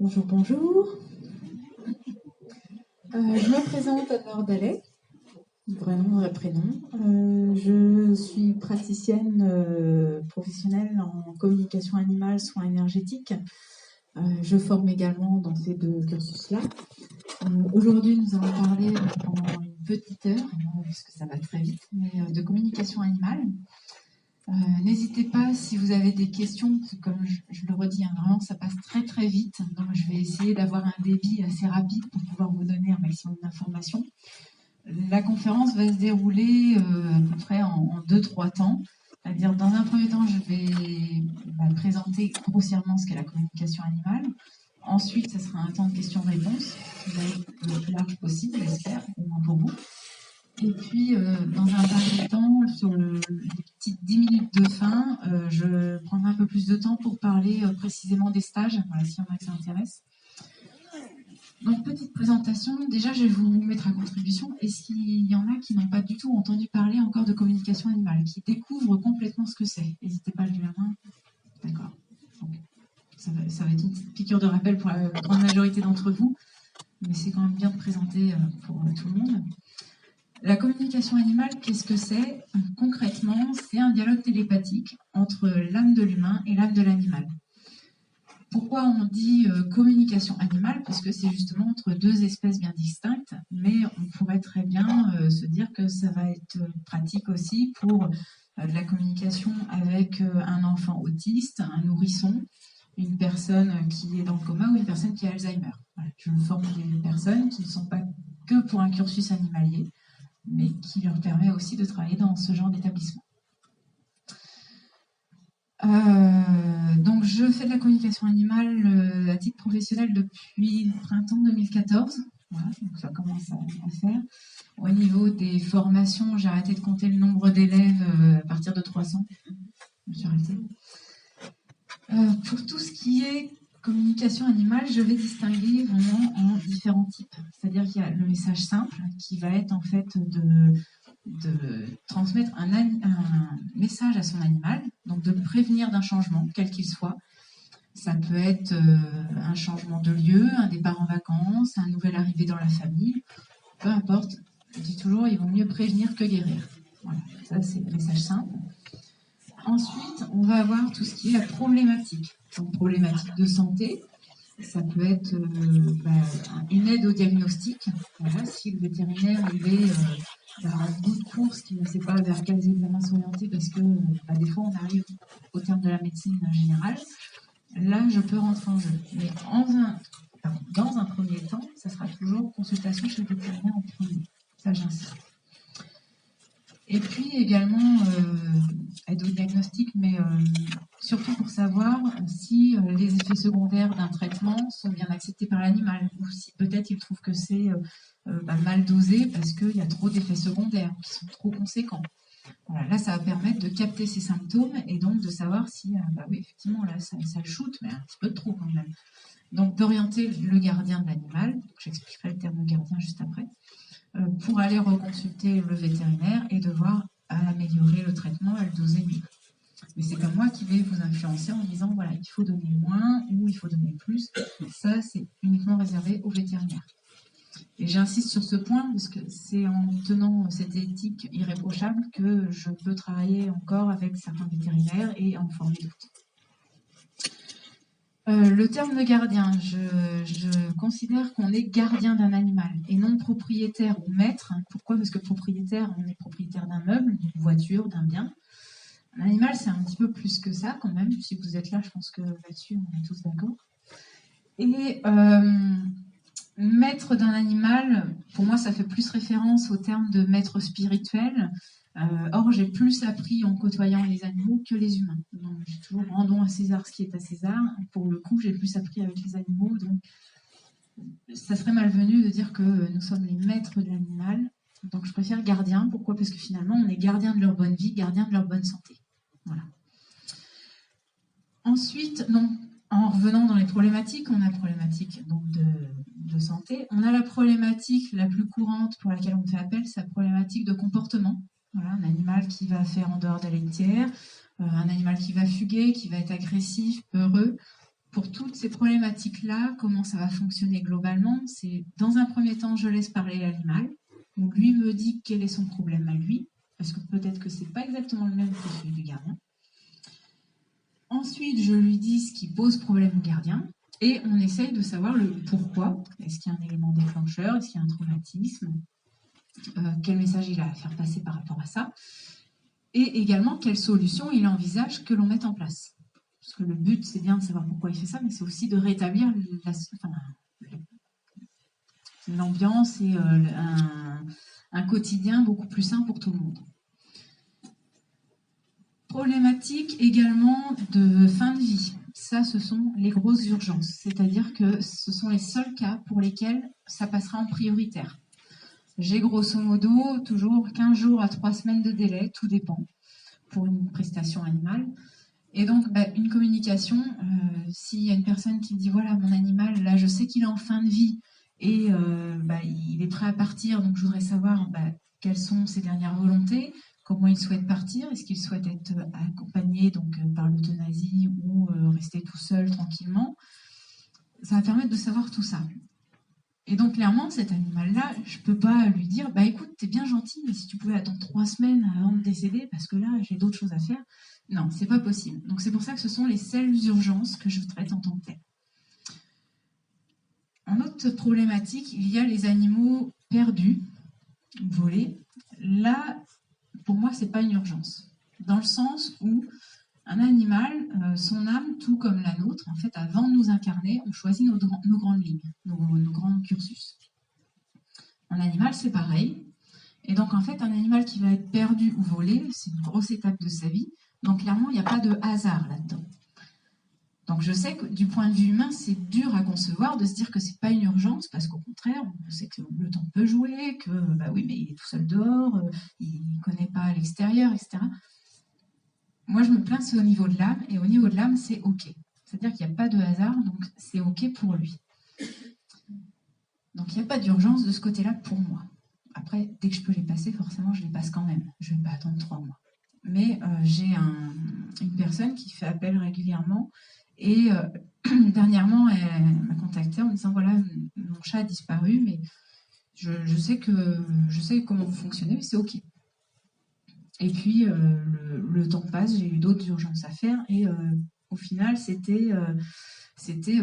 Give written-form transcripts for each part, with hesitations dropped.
Bonjour, bonjour. Je me présente Anne-Laure Dallet, vrai nom, vrai prénom. Je suis praticienne professionnelle en communication animale, soins énergétiques. Je forme également dans ces deux cursus-là. Aujourd'hui, nous allons parler pendant une petite heure, puisque ça va très vite, mais de communication animale. N'hésitez pas si vous avez des questions, parce que comme je le redis, vraiment ça passe très très vite, donc je vais essayer d'avoir un débit assez rapide pour pouvoir vous donner un maximum d'informations. La conférence va se dérouler à peu près en 2-3 temps, c'est-à-dire dans un premier temps je vais présenter grossièrement ce qu'est la communication animale. Ensuite, ça sera un temps de questions-réponses qui va être le plus large possible, j'espère, au moins pour vous. Et puis, dans un dernier temps, sur les petites 10 minutes de fin, je prendrai un peu plus de temps pour parler précisément des stages, voilà, s'il y en a qui s'intéressent. Donc, petite présentation. Déjà, je vais vous mettre à contribution. Est-ce qu'il y en a qui n'ont pas du tout entendu parler encore de communication animale, qui découvrent complètement ce que c'est? N'hésitez pas à lever la main. D'accord. Donc, ça va être une petite piqûre de rappel pour la grande majorité d'entre vous, mais c'est quand même bien de présenter pour tout le monde. La communication animale, qu'est-ce que c'est? Concrètement, c'est un dialogue télépathique entre l'âme de l'humain et l'âme de l'animal. Pourquoi on dit communication animale? Parce que c'est justement entre deux espèces bien distinctes, mais on pourrait très bien se dire que ça va être pratique aussi pour de la communication avec un enfant autiste, un nourrisson, une personne qui est dans le coma ou une personne qui a Alzheimer. Voilà. Je forme des personnes qui ne sont pas que pour un cursus animalier, mais qui leur permet aussi de travailler dans ce genre d'établissement. Donc, je fais de la communication animale à titre professionnel depuis le printemps 2014. Voilà, donc ça commence à faire. Au niveau des formations, j'ai arrêté de compter le nombre d'élèves à partir de 300. Je suis arrêtée. Pour tout ce qui est communication animale, je vais distinguer vraiment en différents types. C'est-à-dire qu'il y a le message simple qui va être en fait de transmettre un message à son animal, donc de le prévenir d'un changement, quel qu'il soit. Ça peut être un changement de lieu, un départ en vacances, un nouvel arrivé dans la famille, peu importe. Je dis toujours, il vaut mieux prévenir que guérir. Voilà, ça c'est le message simple. Ensuite, on va avoir tout ce qui est la problématique. Donc, problématique de santé, ça peut être une aide au diagnostic. Voilà, si le vétérinaire il est dans un bout de course qui ne sait pas vers quels examens s'orienter parce que des fois on arrive au terme de la médecine générale, là je peux rentrer en jeu. Mais dans un premier temps, ça sera toujours consultation chez le vétérinaire en premier. Ça j'insiste. Et puis également aide au diagnostic, mais surtout pour savoir si les effets secondaires d'un traitement sont bien acceptés par l'animal, ou si peut-être il trouve que c'est mal dosé parce qu'il y a trop d'effets secondaires qui sont trop conséquents. Voilà, là, ça va permettre de capter ces symptômes et donc de savoir si, oui, effectivement, là, ça le shoot, mais un petit peu trop quand même. Donc d'orienter le gardien de l'animal, j'expliquerai le terme gardien juste après, pour aller reconsulter le vétérinaire et devoir améliorer le traitement et le doser mieux. Mais c'est pas moi qui vais vous influencer en disant voilà, il faut donner moins ou il faut donner plus. Ça, c'est uniquement réservé aux vétérinaires. Et j'insiste sur ce point parce que c'est en tenant cette éthique irréprochable que je peux travailler encore avec certains vétérinaires et en former d'autres. Le terme de gardien, je considère qu'on est gardien d'un animal et non propriétaire ou maître. Pourquoi? Parce que propriétaire, on est propriétaire d'un meuble, d'une voiture, d'un bien. Un animal, c'est un petit peu plus que ça quand même. Si vous êtes là, je pense que là-dessus, on est tous d'accord. Et maître d'un animal, pour moi, ça fait plus référence au terme de maître spirituel. Or, j'ai plus appris en côtoyant les animaux que les humains. Donc, j'ai toujours rendons à César ce qui est à César. Pour le coup, j'ai plus appris avec les animaux. Donc, ça serait malvenu de dire que nous sommes les maîtres de l'animal. Donc, je préfère gardien. Pourquoi? Parce que finalement, on est gardien de leur bonne vie, gardien de leur bonne santé. Voilà. Ensuite, en revenant dans les problématiques, on a la problématique donc, de santé. On a la problématique la plus courante pour laquelle on fait appel, c'est la problématique de comportement. Voilà, un animal qui va faire en dehors de la litière, un animal qui va fuguer, qui va être agressif, peureux. pour toutes ces problématiques-là, comment ça va fonctionner globalement, c'est dans un premier temps, je laisse parler l'animal. Donc lui me dit quel est son problème à lui, parce que peut-être que c'est pas exactement le même que celui du gardien. Ensuite, je lui dis ce qui pose problème au gardien, et on essaye de savoir le pourquoi. Est-ce qu'il y a un élément déclencheur? Est-ce qu'il y a un traumatisme? Quel message il a à faire passer par rapport à ça? Et également, quelle solution il envisage que l'on mette en place. Parce que le but, c'est bien de savoir pourquoi il fait ça, mais c'est aussi de rétablir l'ambiance et un quotidien beaucoup plus sain pour tout le monde. Problématique également de fin de vie. Ça, ce sont les grosses urgences. C'est-à-dire que ce sont les seuls cas pour lesquels ça passera en prioritaire. J'ai grosso modo toujours 15 jours à 3 semaines de délai, tout dépend, pour une prestation animale. Et donc, une communication, s'il y a une personne qui me dit, voilà, mon animal, là, je sais qu'il est en fin de vie et il est prêt à partir, donc je voudrais savoir quelles sont ses dernières volontés, comment il souhaite partir, est-ce qu'il souhaite être accompagné donc, par l'euthanasie ou rester tout seul tranquillement. Ça va permettre de savoir tout ça. Et donc, clairement, cet animal-là, je ne peux pas lui dire, écoute, t'es bien gentil, mais si tu pouvais attendre 3 semaines avant de décéder, parce que là, j'ai d'autres choses à faire. Non, c'est pas possible. Donc, c'est pour ça que ce sont les seules urgences que je traite en tant que telles. En autre problématique, il y a les animaux perdus, volés. Là, pour moi, c'est pas une urgence. Dans le sens où un animal, son âme, tout comme la nôtre, en fait, avant de nous incarner, on choisit nos grandes lignes, nos grands cursus. Un animal, c'est pareil. Et donc, en fait, un animal qui va être perdu ou volé, c'est une grosse étape de sa vie. Donc, clairement, il n'y a pas de hasard là-dedans. Donc, je sais que du point de vue humain, c'est dur à concevoir de se dire que c'est pas une urgence, parce qu'au contraire, on sait que le temps peut jouer, que, oui, mais il est tout seul dehors, il ne connaît pas l'extérieur, etc. Moi, je me plains, c'est au niveau de l'âme, et au niveau de l'âme, c'est OK. C'est-à-dire qu'il n'y a pas de hasard, donc c'est OK pour lui. Donc, il n'y a pas d'urgence de ce côté-là pour moi. Après, dès que je peux les passer, forcément, je les passe quand même. Je ne vais pas attendre 3 mois. Mais j'ai une personne qui fait appel régulièrement et dernièrement, elle m'a contactée en me disant, voilà, mon chat a disparu, mais je sais comment vous fonctionnez, mais c'est OK. Et puis, le temps passe, j'ai eu d'autres urgences à faire et au final, c'était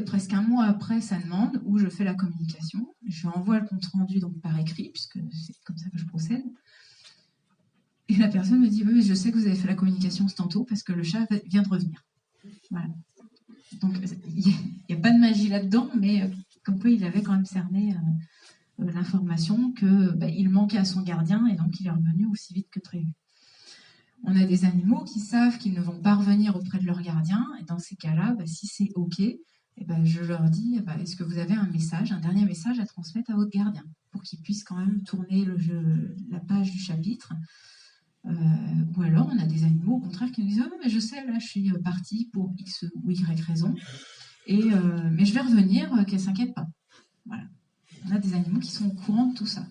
presque 1 mois après sa demande où je fais la communication. Je envoie le compte-rendu donc par écrit, puisque c'est comme ça que je procède. Et la personne me dit, oui, je sais que vous avez fait la communication tantôt parce que le chat vient de revenir. Voilà. Donc, il n'y a pas de magie là-dedans, mais comme quoi il avait quand même cerné l'information qu'il manquait à son gardien et donc il est revenu aussi vite que prévu. On a des animaux qui savent qu'ils ne vont pas revenir auprès de leur gardien, et dans ces cas-là, si c'est OK, je leur dis, est-ce que vous avez un dernier message à transmettre à votre gardien, pour qu'il puisse quand même tourner la page du chapitre. Ou alors, on a des animaux, au contraire, qui nous disent, mais je sais, là, je suis partie pour X ou Y raison, mais je vais revenir, qu'elle ne s'inquiète pas. Voilà. On a des animaux qui sont au courant de tout ça.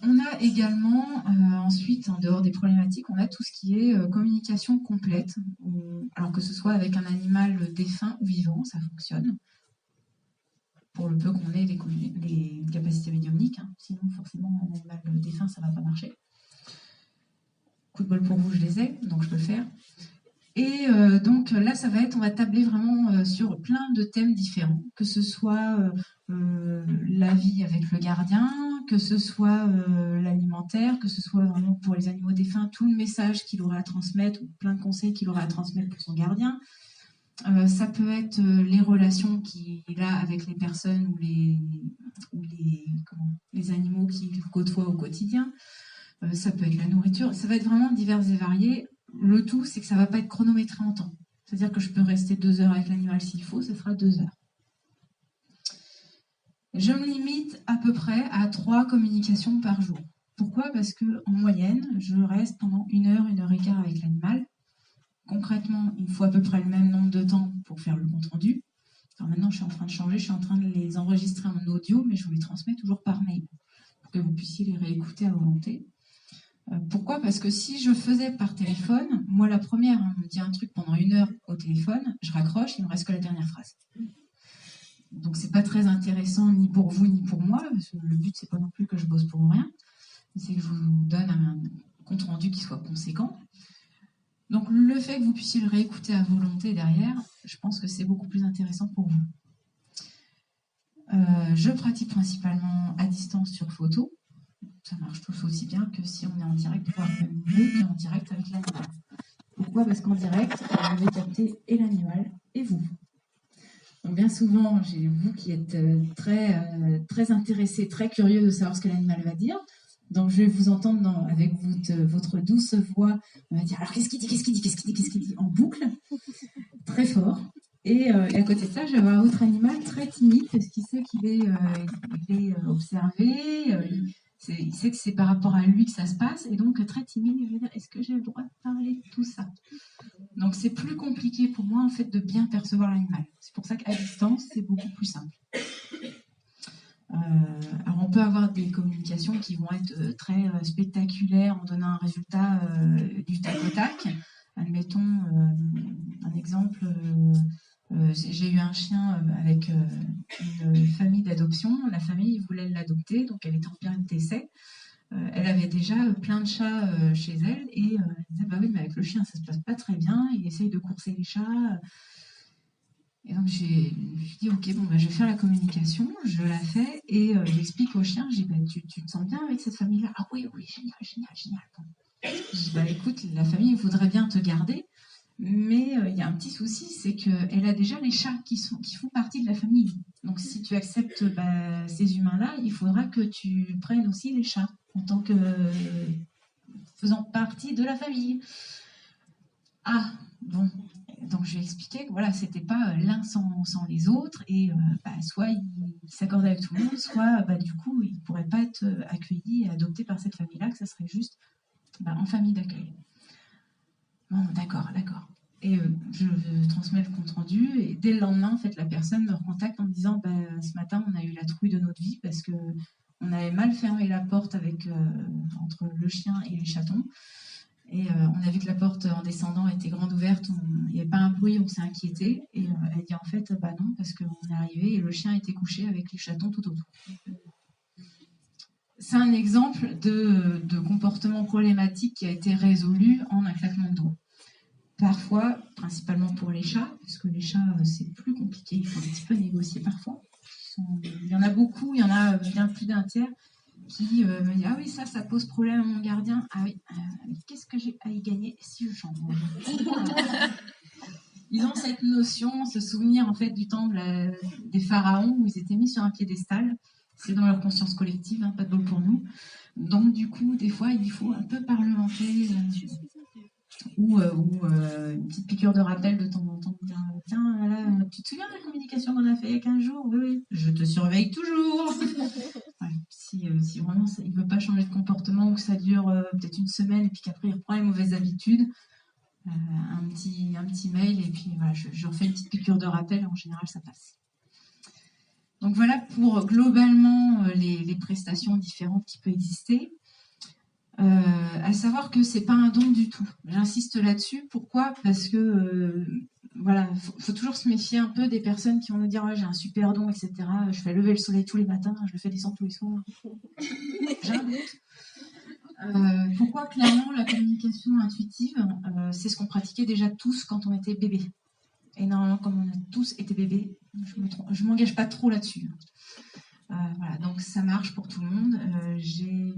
On a également, ensuite, en dehors des problématiques, on a tout ce qui est communication complète, alors que ce soit avec un animal défunt ou vivant, ça fonctionne, pour le peu qu'on ait les capacités médiumniques, sinon forcément un animal défunt, ça ne va pas marcher. Coup de bol pour vous, je les ai, donc je peux le faire. Et donc là, on va tabler vraiment sur plein de thèmes différents, que ce soit la vie avec le gardien, que ce soit l'alimentaire, que ce soit vraiment pour les animaux défunts, tout le message qu'il aura à transmettre, ou plein de conseils qu'il aura à transmettre pour son gardien. Ça peut être les relations qu'il a avec les personnes ou les animaux qu'il côtoie au quotidien. Ça peut être la nourriture. Ça va être vraiment divers et varié. Le tout, c'est que ça ne va pas être chronométré en temps. C'est-à-dire que je peux rester 2 heures avec l'animal s'il faut, ça fera 2 heures. Je me limite à peu près à 3 communications par jour. Pourquoi ? Parce qu'en moyenne, je reste pendant 1 heure, 1 heure et quart avec l'animal. Concrètement, il me faut à peu près le même nombre de temps pour faire le compte-rendu. Alors maintenant, je suis en train de changer, je suis en train de les enregistrer en audio, mais je vous les transmets toujours par mail pour que vous puissiez les réécouter à volonté. Pourquoi? Parce que si je faisais par téléphone, moi la première, on me dit un truc pendant 1 heure au téléphone, je raccroche, il me reste que la dernière phrase. Donc c'est pas très intéressant ni pour vous ni pour moi, parce que le but c'est pas non plus que je bosse pour rien, c'est que je vous donne un compte rendu qui soit conséquent. Donc le fait que vous puissiez le réécouter à volonté derrière, je pense que c'est beaucoup plus intéressant pour vous. Je pratique principalement à distance sur photo. Ça marche tous aussi bien que si on est en direct, voire même mieux qu'en direct avec l'animal. Pourquoi? Parce qu'en direct, vous vais capter et l'animal et vous. Donc bien souvent, j'ai vous qui êtes très intéressés, très curieux de savoir ce que l'animal va dire. Donc je vais vous entendre avec votre douce voix, on va dire alors qu'est-ce qu'il dit en boucle, très fort. Et à côté de ça, je vais avoir un autre animal très timide parce qu'il sait qu'il est observé, il sait que c'est par rapport à lui que ça se passe, et donc très timide, il va dire est-ce que j'ai le droit de parler de tout ça? Donc c'est plus compliqué pour moi en fait de bien percevoir l'animal. C'est pour ça qu'à distance, c'est beaucoup plus simple. Alors on peut avoir des communications qui vont être très spectaculaires en donnant un résultat du tac au tac. Admettons un exemple, j'ai eu un chien avec une famille d'adoption. La famille voulait l'adopter, donc elle était en période d'essai. Elle avait déjà plein de chats chez elle et elle disait bah oui mais avec le chien ça se passe pas très bien, il essaye de courser les chats. Et donc j'ai dit ok bon bah je vais faire la communication, je la fais et j'explique au chien, je dis bah tu te sens bien avec cette famille là? Ah oui génial. Bon. Je dis bah écoute la famille voudrait bien te garder, mais il y a un petit souci, c'est qu'elle a déjà les chats qui font partie de la famille. Donc si tu acceptes ces humains-là, il faudra que tu prennes aussi les chats en tant que faisant partie de la famille. Ah, bon. Donc je lui ai expliqué que voilà, c'était pas l'un sans les autres, et soit il s'accordait avec tout le monde, soit du coup il pourrait pas être accueilli et adopté par cette famille-là, que ça serait juste en famille d'accueil. Bon, d'accord. Et je transmets le compte rendu, et dès le lendemain, en fait, la personne me recontacte en me disant ce matin, on a eu la trouille de notre vie parce que on avait mal fermé la porte entre le chien et les chatons. Et on a vu que la porte en descendant était grande ouverte, il n'y avait pas un bruit, on s'est inquiété. Et elle dit en fait, non, parce qu'on est arrivé et le chien était couché avec les chatons tout autour. C'est un exemple de comportement problématique qui a été résolu en un claquement de doigts. Parfois, principalement pour les chats, parce que les chats, c'est plus compliqué, il faut un petit peu négocier parfois. Il y en a beaucoup, il y en a bien plus d'un tiers qui me disent ah oui, ça pose problème à mon gardien. Ah oui, qu'est-ce que j'ai à y gagner si je change? Ils ont cette notion, ce souvenir en fait du temps des pharaons où ils étaient mis sur un piédestal. C'est dans leur conscience collective, pas de bol pour nous. Donc du coup, des fois, il faut un peu parlementer ou une petite piqûre de rappel de temps en temps. Tiens, là, tu te souviens de la communication qu'on a fait il y a 15 jours? Oui, je te surveille toujours. Ouais, si vraiment il ne veut pas changer de comportement ou que ça dure peut-être une semaine et puis qu'après il reprend les mauvaises habitudes, un petit mail et puis voilà, je refais une petite piqûre de rappel, en général ça passe. Donc voilà pour globalement les prestations différentes qui peuvent exister. À savoir que c'est pas un don du tout. J'insiste là-dessus. Pourquoi? Parce que faut toujours se méfier un peu des personnes qui vont nous dire j'ai un super don, etc. Je fais lever le soleil tous les matins, je le fais descendre tous les soirs. J'ai un doute. Pourquoi? Clairement, la communication intuitive, c'est ce qu'on pratiquait déjà tous quand on était bébé. Et normalement, comme on a tous été bébés, je m'engage pas trop là-dessus. Voilà, donc ça marche pour tout le monde. J'ai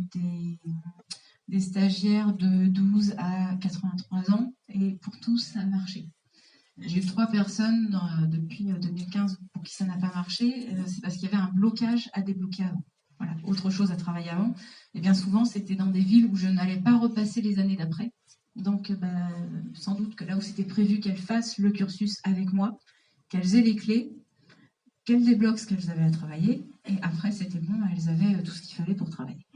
des stagiaires de 12 à 83 ans, et pour tous, ça a marché. J'ai eu 3 personnes depuis 2015 pour qui ça n'a pas marché. C'est parce qu'il y avait un blocage à débloquer avant. Voilà, autre chose à travailler avant. Et bien souvent, c'était dans des villes où je n'allais pas repasser les années d'après. Donc, sans doute que là où c'était prévu qu'elles fassent le cursus avec moi, qu'elles aient les clés, qu'elles débloquent ce qu'elles avaient à travailler, et après, c'était bon, elles avaient tout ce qu'il fallait pour travailler.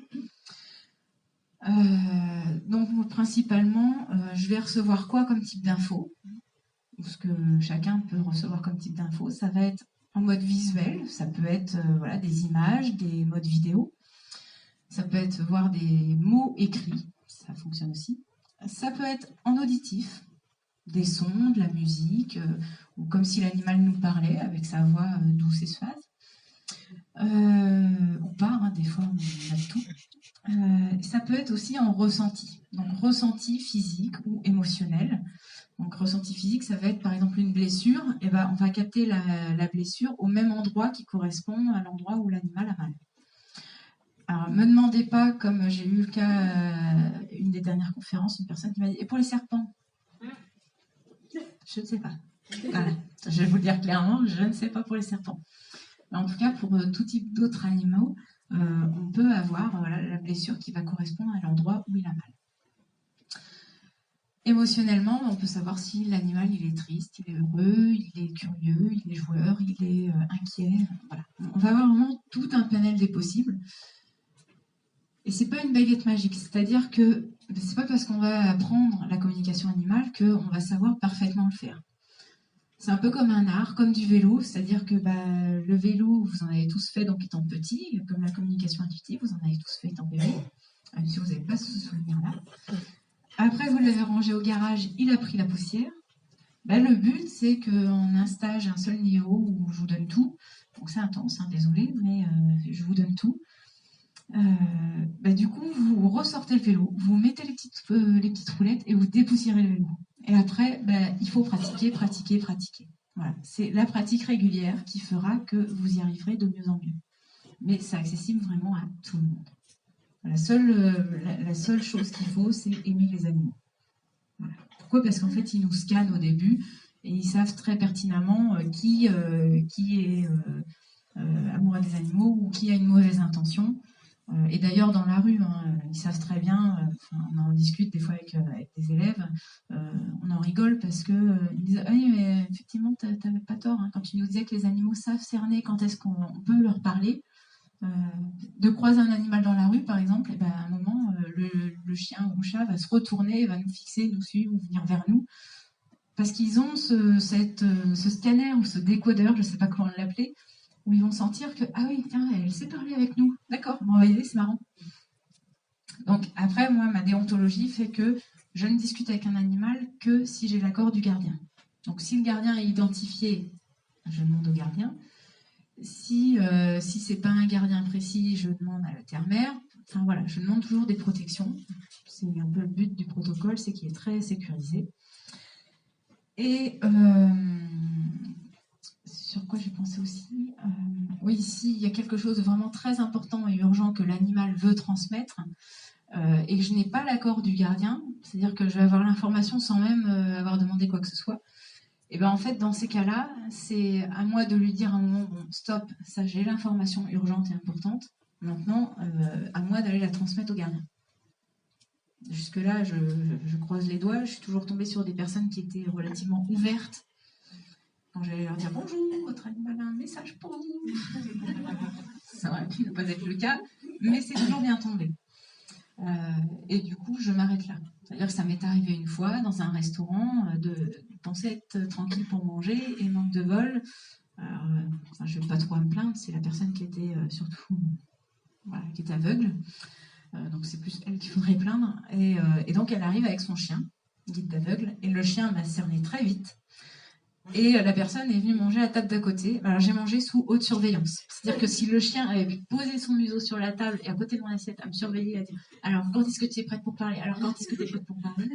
Donc principalement, je vais recevoir quoi comme type d'info, ou ce que chacun peut recevoir comme type d'info. Ça va être en mode visuel, ça peut être des images, des modes vidéo, ça peut être voir des mots écrits, ça ça fonctionne aussi. Ça peut être en auditif, des sons, de la musique, ou comme si l'animal nous parlait avec sa voix douce et suave. Ou pas, hein, des fois on a tout. Ça peut être aussi en ressenti, donc ressenti physique ou émotionnel. Donc ressenti physique, ça va être par exemple une blessure, et ben, on va capter la blessure au même endroit qui correspond à l'endroit où l'animal a mal. Alors, me demandez pas, comme j'ai eu le cas, une des dernières conférences, une personne qui m'a dit « Et pour les serpents ?» Je ne sais pas. Voilà. Je vais vous le dire clairement, je ne sais pas pour les serpents. Mais en tout cas, pour tout type d'autres animaux, on peut avoir la blessure qui va correspondre à l'endroit où il a mal. Émotionnellement, on peut savoir si l'animal il est triste, il est heureux, il est curieux, il est joueur, il est inquiet. Voilà. On va avoir vraiment tout un panel des possibles. Et c'est pas une baguette magique, c'est-à-dire que c'est pas parce qu'on va apprendre la communication animale qu'on va savoir parfaitement le faire. C'est un peu comme un art, comme du vélo, c'est-à-dire que le vélo, vous en avez tous fait donc étant petit, comme la communication intuitive, vous en avez tous fait étant bébé, même si vous n'avez pas ce souvenir-là. Après, vous l'avez rangé au garage, il a pris la poussière. Le but, c'est qu'en un stage, un seul niveau où je vous donne tout, donc c'est intense, hein, désolé, mais je vous donne tout. Du coup, vous ressortez le vélo, vous mettez les petites roulettes et vous dépoussiérez le vélo. Et après, il faut pratiquer, pratiquer, pratiquer. Voilà. C'est la pratique régulière qui fera que vous y arriverez de mieux en mieux. Mais c'est accessible vraiment à tout le monde. La seule chose qu'il faut, c'est aimer les animaux. Voilà. Pourquoi ? Parce qu'en fait, ils nous scannent au début et ils savent très pertinemment qui est amoureux des animaux ou qui a une mauvaise intention. Et d'ailleurs, dans la rue, hein, ils savent très bien, on en discute des fois avec des élèves, on en rigole parce qu'ils disent « Ah oui, mais effectivement, tu n'avais pas tort, hein, quand tu nous disais que les animaux savent cerner quand est-ce qu'on peut leur parler. » De croiser un animal dans la rue, par exemple, à un moment, le chien ou le chat va se retourner, va nous fixer, nous suivre ou venir vers nous, parce qu'ils ont ce scanner ou ce décodeur, je ne sais pas comment l'appeler, où ils vont sentir que, ah oui, tiens, elle sait parler avec nous. D'accord, bon, on va y aller, c'est marrant. Donc après, moi, ma déontologie fait que je ne discute avec un animal que si j'ai l'accord du gardien. Donc si le gardien est identifié, je demande au gardien. Si c'est pas un gardien précis, je demande à la terre-mère. Enfin voilà, je demande toujours des protections. C'est un peu le but du protocole, c'est qu'il est très sécurisé. Et sur quoi j'ai pensé aussi, oui, ici, il y a quelque chose de vraiment très important et urgent que l'animal veut transmettre et que je n'ai pas l'accord du gardien, c'est-à-dire que je vais avoir l'information sans même avoir demandé quoi que ce soit. Et en fait, dans ces cas-là, c'est à moi de lui dire à un moment, bon, stop, ça j'ai l'information urgente et importante. Maintenant, à moi d'aller la transmettre au gardien. Jusque-là, je croise les doigts. Je suis toujours tombée sur des personnes qui étaient relativement ouvertes. Quand j'allais leur dire bonjour, votre animal a un message pour vous. Ça aurait pu ne pas être le cas, mais c'est toujours bien tombé. Et du coup, je m'arrête là. C'est-à-dire que ça m'est arrivé une fois dans un restaurant de penser être tranquille pour manger et manque de bol. Alors, je ne vais pas trop me plaindre, c'est la personne qui était surtout qui était aveugle. Donc c'est plus elle qu'il faudrait plaindre. Et donc elle arrive avec son chien, guide d'aveugle, et le chien m'a cerné très vite. Et la personne est venue manger à la table d'à côté. Alors j'ai mangé sous haute surveillance. C'est-à-dire que si le chien avait pu poser son museau sur la table et à côté de mon assiette à me surveiller, à dire alors quand est-ce que tu es prête pour parler ? Alors quand est-ce que tu es prête pour parler ?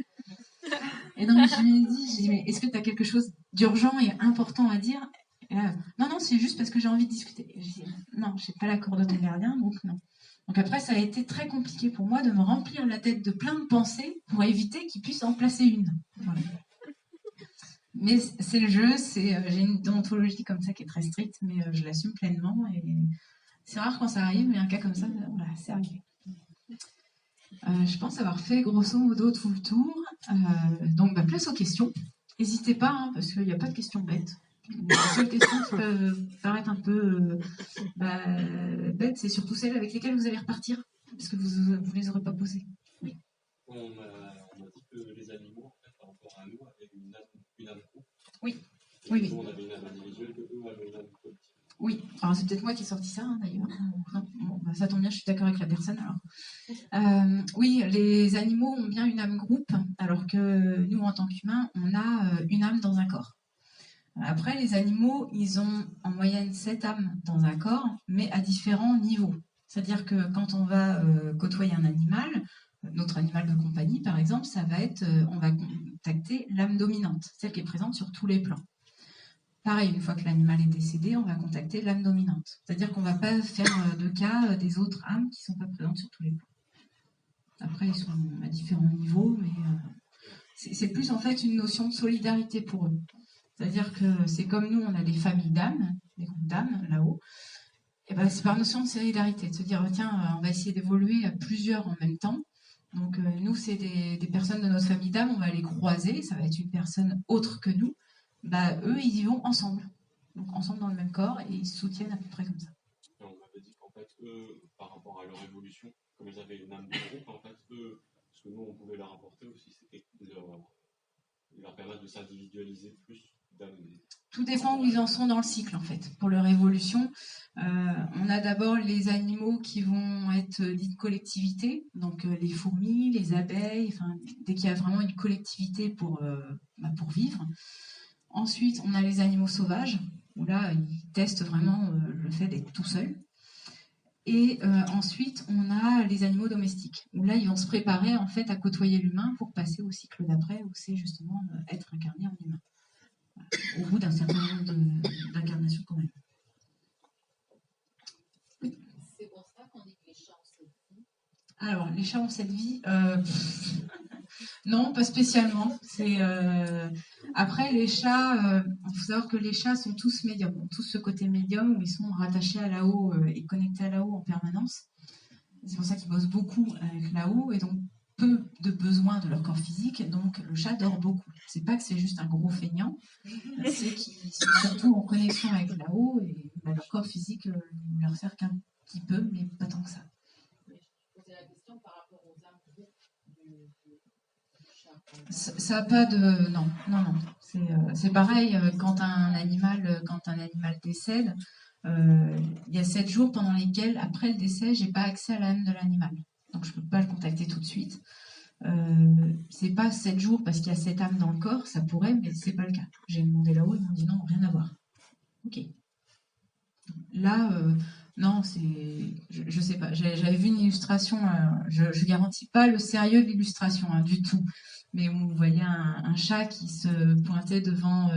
Et donc je lui ai dit, mais est-ce que tu as quelque chose d'urgent et important à dire ? Non, c'est juste parce que j'ai envie de discuter. Et je dis non, je n'ai pas l'accord de ton gardien, donc non. Donc après, ça a été très compliqué pour moi de me remplir la tête de plein de pensées pour éviter qu'il puisse en placer une. Voilà. Mais c'est le jeu, j'ai une déontologie comme ça qui est très stricte, mais je l'assume pleinement. Et c'est rare quand ça arrive, mais un cas comme ça, voilà, c'est arrivé. Je pense avoir fait grosso modo tout le tour. Donc, place aux questions. N'hésitez pas, hein, parce qu'il n'y a pas de questions bêtes. Les seules questions qui peuvent paraître un peu bêtes, c'est surtout celles avec lesquelles vous allez repartir, parce que vous ne les aurez pas posées. Oui. On a dit que les animaux, en fait, par rapport à nous, avaient une âme groupe. Oui. Oui. Nous, on avait une âme individuelle, que eux avaient une âme collective. Oui, alors c'est peut-être moi qui ai sorti ça, hein, d'ailleurs. Non, bon, bah, ça tombe bien, je suis d'accord avec la personne alors. Oui, les animaux ont bien une âme groupe, alors que nous, en tant qu'humains, on a une âme dans un corps. Après, les animaux, ils ont en moyenne 7 âmes dans un corps, mais à différents niveaux. C'est-à-dire que quand on va côtoyer un animal, notre animal de compagnie par exemple, ça va être, on va contacter l'âme dominante, celle qui est présente sur tous les plans. Pareil, une fois que l'animal est décédé, on va contacter l'âme dominante. C'est-à-dire qu'on ne va pas faire de cas des autres âmes qui ne sont pas présentes sur tous les plans. Après, ils sont à différents niveaux, mais c'est plus en fait une notion de solidarité pour eux. C'est-à-dire que c'est comme nous, on a des familles d'âmes, des groupes d'âmes là-haut. Et ben, c'est par notion de solidarité, de se dire tiens, on va essayer d'évoluer à plusieurs en même temps. Donc nous, c'est des personnes de notre famille d'âmes, on va les croiser, ça va être une personne autre que nous. Bah, eux, ils y vont ensemble. Donc ensemble dans le même corps et ils se soutiennent à peu près comme ça. Et on avait dit qu'en fait, eux, par rapport à leur évolution, comme ils avaient une âme de groupe, en fait, eux, ce que nous, on pouvait leur apporter aussi, c'était leur permettre de s'individualiser plus d'âmes. Tout dépend où ils en sont dans le cycle, en fait. Pour leur évolution, on a d'abord les animaux qui vont être dits collectivités, donc les fourmis, les abeilles, enfin, dès qu'il y a vraiment une collectivité pour vivre. Ensuite, on a les animaux sauvages, où là, ils testent vraiment le fait d'être tout seul. Et ensuite, on a les animaux domestiques, où là, ils vont se préparer en fait à côtoyer l'humain pour passer au cycle d'après, où c'est justement être incarné en humain. Au bout d'un certain nombre d'incarnations quand même. Oui. C'est pour ça qu'on dit que les chats ont 7 vies. Alors, les chats ont 7 vies non, pas spécialement. Après, les chats, il faut savoir que les chats sont tous médiums, ont tous ce côté médium où ils sont rattachés à là-haut et connectés à là-haut en permanence. C'est pour ça qu'ils bossent beaucoup avec là-haut et donc peu de besoin de leur corps physique, donc le chat dort beaucoup. C'est pas que c'est juste un gros feignant, c'est qu'ils sont surtout en connexion avec là-haut et leur corps physique ne leur sert qu'un petit peu, mais pas tant que ça. Je posais la question par rapport aux âmes groupes du chat. Ça n'a pas de... Non. C'est pareil, quand un animal décède, il y a 7 jours pendant lesquels, après le décès, j'ai pas accès à l'âme de l'animal. Donc je peux pas le contacter tout de suite. C'est pas 7 jours parce qu'il y a 7 âmes dans le corps, ça pourrait, mais c'est pas le cas. J'ai demandé là-haut, ils m'ont dit non, rien à voir. Ok. Là, non, je sais pas. J'avais vu une illustration, je garantis pas le sérieux de l'illustration du tout. Mais on voyait un chat qui se pointait devant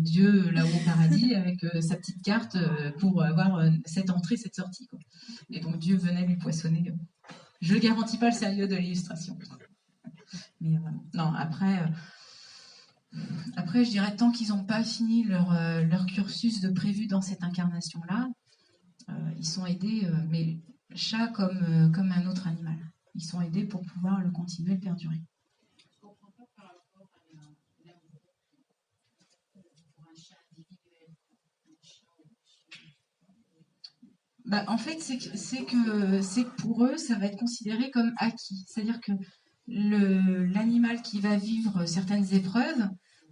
Dieu là-haut au paradis avec sa petite carte pour avoir cette entrée, cette sortie, quoi. Et donc Dieu venait lui poissonner. Je ne garantis pas le sérieux de l'illustration. Mais non, après, je dirais tant qu'ils n'ont pas fini leur cursus de prévu dans cette incarnation-là, ils sont aidés, mais chat comme un autre animal. Ils sont aidés pour pouvoir le continuer et perdurer. Je ne comprends pas par rapport à l'amour pour un chat individuel. Bah, en fait, c'est que pour eux, ça va être considéré comme acquis. C'est-à-dire que l'animal qui va vivre certaines épreuves,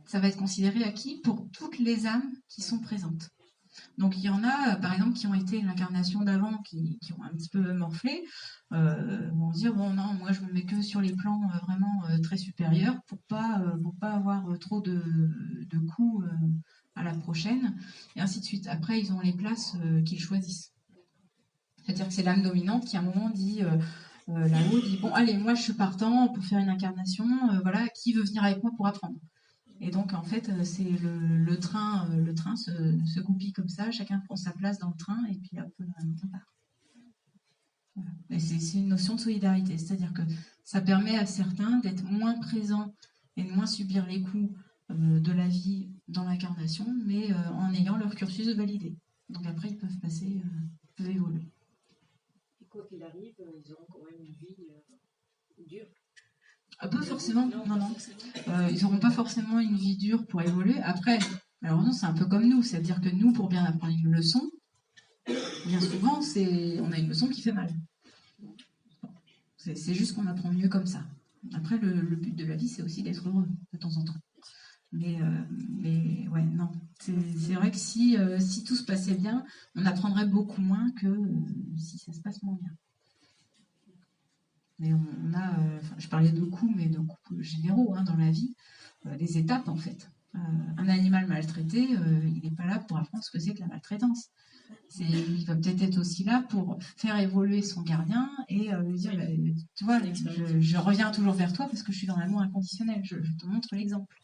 ça va être considéré acquis pour toutes les âmes qui sont présentes. Donc il y en a, par exemple, qui ont été l'incarnation d'avant, qui ont un petit peu morflé, vont se dire bon non, moi je me mets que sur les plans vraiment très supérieurs pour pas avoir trop de coups à la prochaine, et ainsi de suite. Après, ils ont les places qu'ils choisissent. C'est-à-dire que c'est l'âme dominante qui à un moment dit là-haut, dit bon allez, moi je suis partant pour faire une incarnation, voilà, qui veut venir avec moi pour apprendre. Et donc, en fait, c'est le train se goupille comme ça, chacun prend sa place dans le train, et puis hop, on part. Voilà. Et c'est une notion de solidarité, c'est-à-dire que ça permet à certains d'être moins présents et de moins subir les coups de la vie dans l'incarnation, mais en ayant leur cursus validé. Donc après, ils peuvent passer, ils peuvent évoluer. Et quoi qu'il arrive, ils auront quand même une vie dure. Pas forcément, non. Ils n'auront pas forcément une vie dure pour évoluer. Après, malheureusement, c'est un peu comme nous. C'est-à-dire que nous, pour bien apprendre une leçon, bien souvent, on a une leçon qui fait mal. C'est juste qu'on apprend mieux comme ça. Après, le but de la vie, c'est aussi d'être heureux de temps en temps. Mais ouais, non. C'est vrai que si tout se passait bien, on apprendrait beaucoup moins que si ça se passe moins bien. Mais on a, je parlais de coups, mais de coups généraux dans la vie, des étapes en fait. Un animal maltraité, il n'est pas là pour apprendre ce que c'est que la maltraitance. Il va peut-être être aussi là pour faire évoluer son gardien et lui dire, tu vois, je reviens toujours vers toi parce que je suis dans l'amour inconditionnel. Je te montre l'exemple.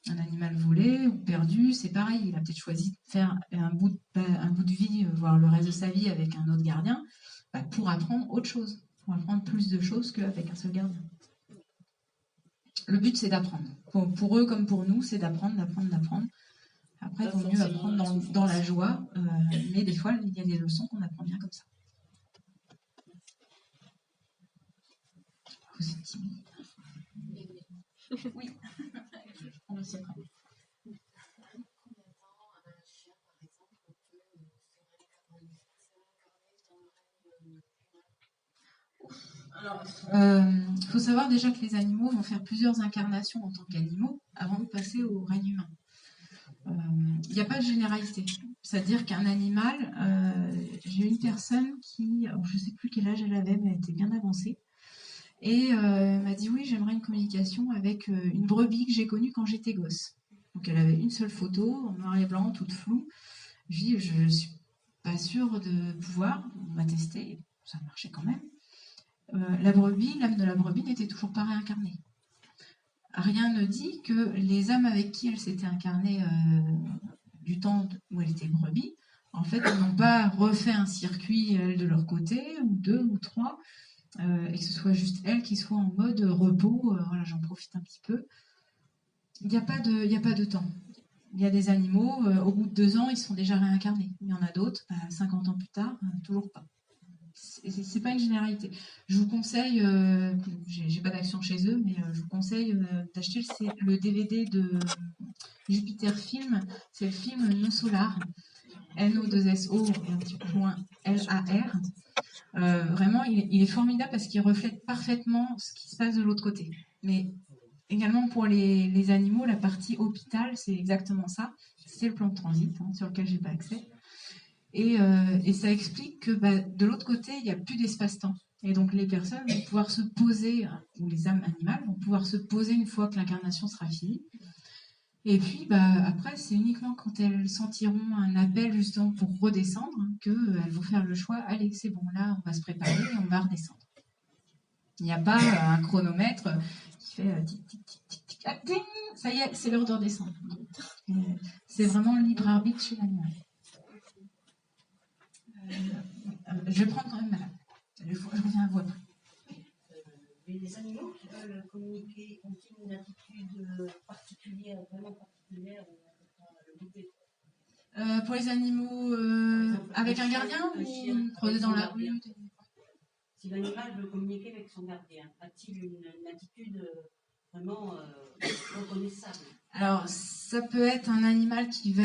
Un animal volé ou perdu, c'est pareil. Il a peut-être choisi de faire un bout de vie, voire le reste de sa vie avec un autre gardien, pour apprendre autre chose, pour apprendre plus de choses qu'avec un seul gardien. Le but, c'est d'apprendre. Pour eux comme pour nous, c'est d'apprendre. Après, il vaut mieux apprendre dans la joie, mais des fois, il y a des leçons qu'on apprend bien comme ça. Vous êtes timide. Oui. On le sait pas. Il faut savoir déjà que les animaux vont faire plusieurs incarnations en tant qu'animaux avant de passer au règne humain. Il n'y a pas de généralité. C'est-à-dire qu'un animal, j'ai une personne qui, alors je ne sais plus quel âge elle avait, mais elle était bien avancée, et m'a dit oui, j'aimerais une communication avec une brebis que j'ai connue quand j'étais gosse. Donc elle avait une seule photo, en noir et blanc, toute floue. Je dis, je ne suis pas sûre de pouvoir, on va tester, ça marchait quand même. L'âme de la brebis n'était toujours pas réincarnée. Rien ne dit que les âmes avec qui elle s'était incarnée du temps où elle était brebis, en fait, n'ont pas refait un circuit, elles, de leur côté, ou deux ou trois, et que ce soit juste elles qui soient en mode repos, voilà, j'en profite un petit peu. Il n'y a pas de temps. Il y a des animaux, au bout de 2 ans, ils sont déjà réincarnés. Il y en a d'autres, 50 ans plus tard, toujours pas. C'est pas une généralité. Je vous conseille, j'ai pas d'action chez eux, mais je vous conseille d'acheter le DVD de Jupiter Film. C'est le film No Solar, NO2SO et un petit point LAR. Vraiment, il est formidable parce qu'il reflète parfaitement ce qui se passe de l'autre côté. Mais également pour les animaux, la partie hôpital, c'est exactement ça. C'est le plan de transit sur lequel j'ai pas accès. Et ça explique que de l'autre côté, il n'y a plus d'espace-temps. Et donc les personnes vont pouvoir se poser, ou les âmes animales vont pouvoir se poser une fois que l'incarnation sera finie. Et puis après, c'est uniquement quand elles sentiront un appel justement pour redescendre qu'elles vont faire le choix, allez, c'est bon, là, on va se préparer et on va redescendre. Il n'y a pas un chronomètre qui fait tic, tic, tic, tic, tic, ah, ding, ça y est, c'est l'heure de redescendre. C'est vraiment le libre arbitre chez l'animal. Je vais prendre quand même madame. Je reviens à vous après. Les animaux qui veulent communiquer ont-ils une attitude particulière, vraiment particulière le goûter pour les animaux avec un gardien ou creuser dans la rue? Si l'animal veut communiquer avec son gardien, a-t-il une attitude vraiment reconnaissable? Alors, ça peut être un animal qui va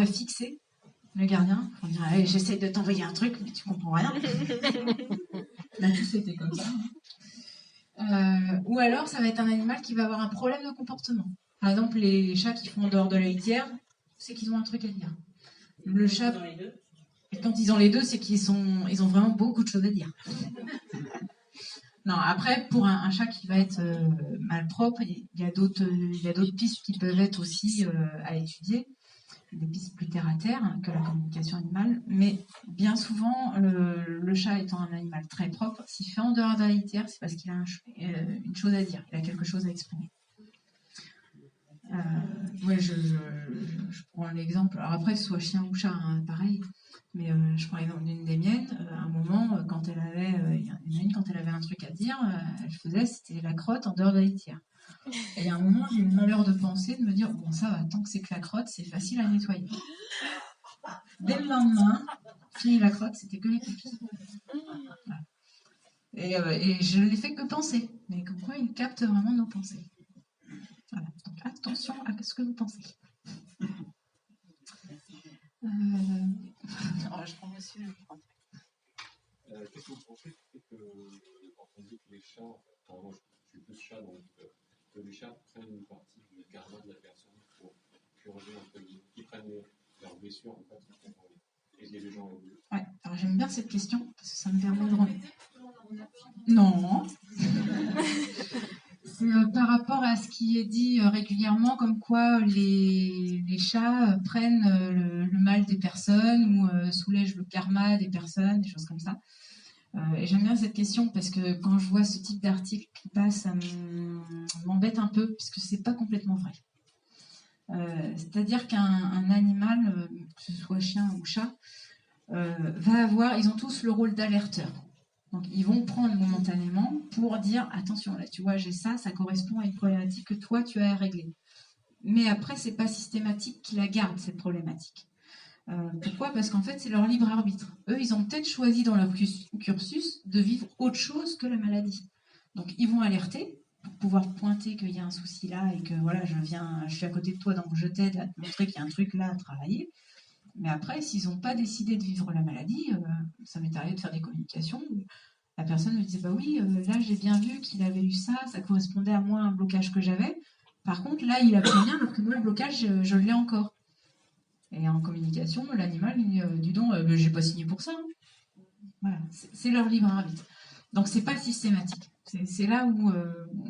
fixer le gardien. On dirait, hey, j'essaye de t'envoyer un truc, mais tu comprends rien. Là, tout c'était comme ça. Ou alors, ça va être un animal qui va avoir un problème de comportement. Par exemple, les chats qui font en dehors de la litière, c'est qu'ils ont un truc à dire. Le chat, quand ils ont les deux, c'est qu'ils ont vraiment beaucoup de choses à dire. Non, après, pour un chat qui va être malpropre, il y a d'autres pistes qui peuvent être aussi à étudier, des pistes plus terre à terre que la communication animale. Mais bien souvent, le chat étant un animal très propre, s'il fait en dehors de la litière, c'est parce qu'il a une chose à dire, il a quelque chose à exprimer. Ouais, je prends l'exemple. Alors après, que ce soit chien ou chat, pareil. Mais je prends l'exemple d'une des miennes. À un moment, quand elle avait, quand elle avait un truc à dire, c'était la crotte en dehors de la litière. Et à un moment, j'ai eu le malheur de penser, de me dire, bon, ça va, tant que c'est que la crotte, c'est facile à nettoyer. Dès le lendemain, fini la crotte, c'était que les pipis. Voilà. Et je ne l'ai fait que penser. Mais comme quoi, il capte vraiment nos pensées. Voilà. Donc attention à ce que vous pensez. Je prends monsieur. Qu'est-ce que vous pensez que quand on dit que les chats, moi je suis plus chat, donc que les chats prennent une partie du karma de la personne pour purger, entre guillemets, qu'ils prennent leurs blessures en fait, pour aider les gens à évoluer. Ouais, alors j'aime bien cette question parce que ça me permet de rendre. Non. C'est par rapport à ce qui est dit régulièrement, comme quoi les chats prennent le mal des personnes ou soulègent le karma des personnes, des choses comme ça. Et j'aime bien cette question parce que quand je vois ce type d'article qui passe, ça m'embête un peu puisque c'est pas complètement vrai. C'est-à-dire qu'un animal, que ce soit chien ou chat, ils ont tous le rôle d'alerteur. Donc ils vont prendre momentanément pour dire attention là, tu vois, j'ai ça correspond à une problématique que toi tu as à régler. Mais après c'est pas systématique qu'ils la gardent cette problématique. Pourquoi ? Parce qu'en fait c'est leur libre arbitre. Eux ils ont peut-être choisi dans leur cursus de vivre autre chose que la maladie. Donc ils vont alerter pour pouvoir pointer qu'il y a un souci là et que voilà je suis à côté de toi donc je t'aide à te montrer qu'il y a un truc là à travailler. Mais après, s'ils n'ont pas décidé de vivre la maladie, ça m'est arrivé de faire des communications où la personne me disait bah oui, là j'ai bien vu qu'il avait eu ça correspondait à moi un blocage que j'avais. Par contre, là il a plus rien, alors que moi le blocage je l'ai encore. Et en communication, l'animal il dit dis donc, j'ai pas signé pour ça. Hein. Voilà, c'est leur libre arbitre. Donc c'est pas systématique. C'est là où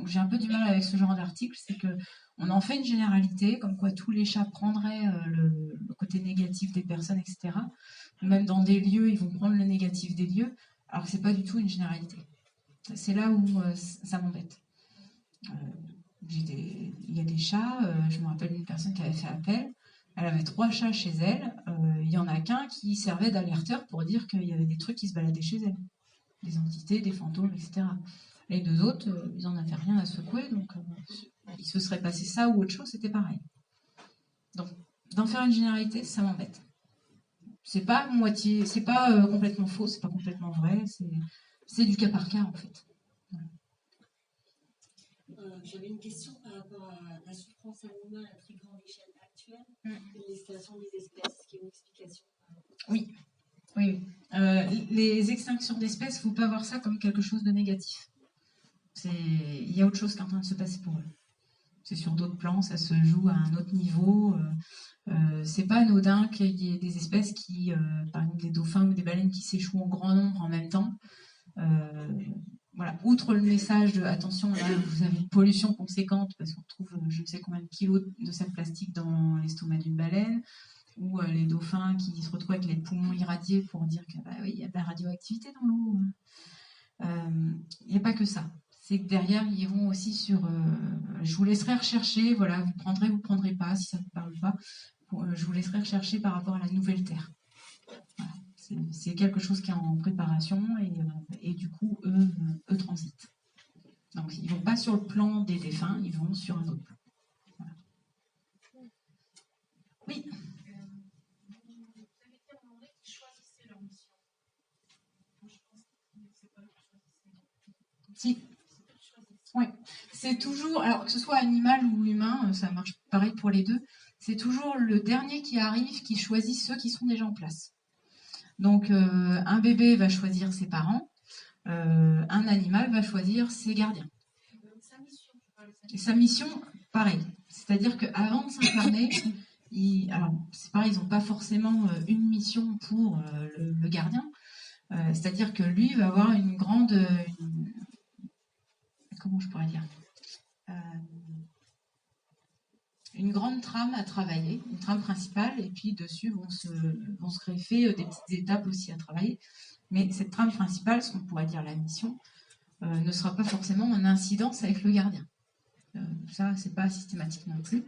j'ai un peu du mal avec ce genre d'article, c'est que on en fait une généralité, comme quoi tous les chats prendraient le côté négatif des personnes, etc. Même dans des lieux, ils vont prendre le négatif des lieux, alors que c'est pas du tout une généralité. C'est là où ça m'embête. Il y a des chats, je me rappelle d'une personne qui avait fait appel, elle avait 3 chats chez elle, il y en a qu'un qui servait d'alerteur pour dire qu'il y avait des trucs qui se baladaient chez elle. Des entités, des fantômes, etc. Les 2 autres, ils n'en avaient rien à secouer, donc il se serait passé ça ou autre chose, c'était pareil. Donc, d'en faire une généralité, ça m'embête. C'est pas moitié, c'est pas complètement faux, c'est pas complètement vrai, c'est du cas par cas en fait. Voilà. J'avais une question par rapport à la souffrance animale à très grande échelle actuelle et l'extinction des espèces. Est-ce qu'il y a une explication? Oui. Les extinctions d'espèces, il ne faut pas voir ça comme quelque chose de négatif. Il y a autre chose qui est en train de se passer pour eux. C'est sur d'autres plans, ça se joue à un autre niveau. C'est pas anodin qu'il y ait des espèces qui, par exemple des dauphins ou des baleines qui s'échouent en grand nombre en même temps. Voilà. Outre le message de attention, là vous avez une pollution conséquente parce qu'on trouve je ne sais combien de kilos de sacs plastiques dans l'estomac d'une baleine, ou les dauphins qui se retrouvent avec les poumons irradiés pour dire qu'il y a de la radioactivité dans l'eau. Il n'y a pas que ça. C'est que derrière, ils vont aussi sur... je vous laisserai rechercher, voilà, vous prendrez pas, si ça ne vous parle pas. Je vous laisserai rechercher par rapport à la nouvelle Terre. Voilà. C'est quelque chose qui est en préparation et du coup, eux transitent. Donc, ils ne vont pas sur le plan des défunts, ils vont sur un autre plan. Voilà. Oui. Si. Oui. C'est toujours, alors que ce soit animal ou humain, ça marche pareil pour les deux, c'est toujours le dernier qui arrive qui choisit ceux qui sont déjà en place. Donc un bébé va choisir ses parents, un animal va choisir ses gardiens. Et sa mission, pareil. C'est-à-dire qu'avant de s'incarner, alors c'est pareil, ils n'ont pas forcément une mission pour le gardien. C'est-à-dire que lui va avoir une grande... comment je pourrais dire une grande trame à travailler, une trame principale, et puis dessus vont se greffer des petites étapes aussi à travailler. Mais cette trame principale, ce qu'on pourrait dire la mission, ne sera pas forcément en incidence avec le gardien. Ça, c'est pas systématique non plus.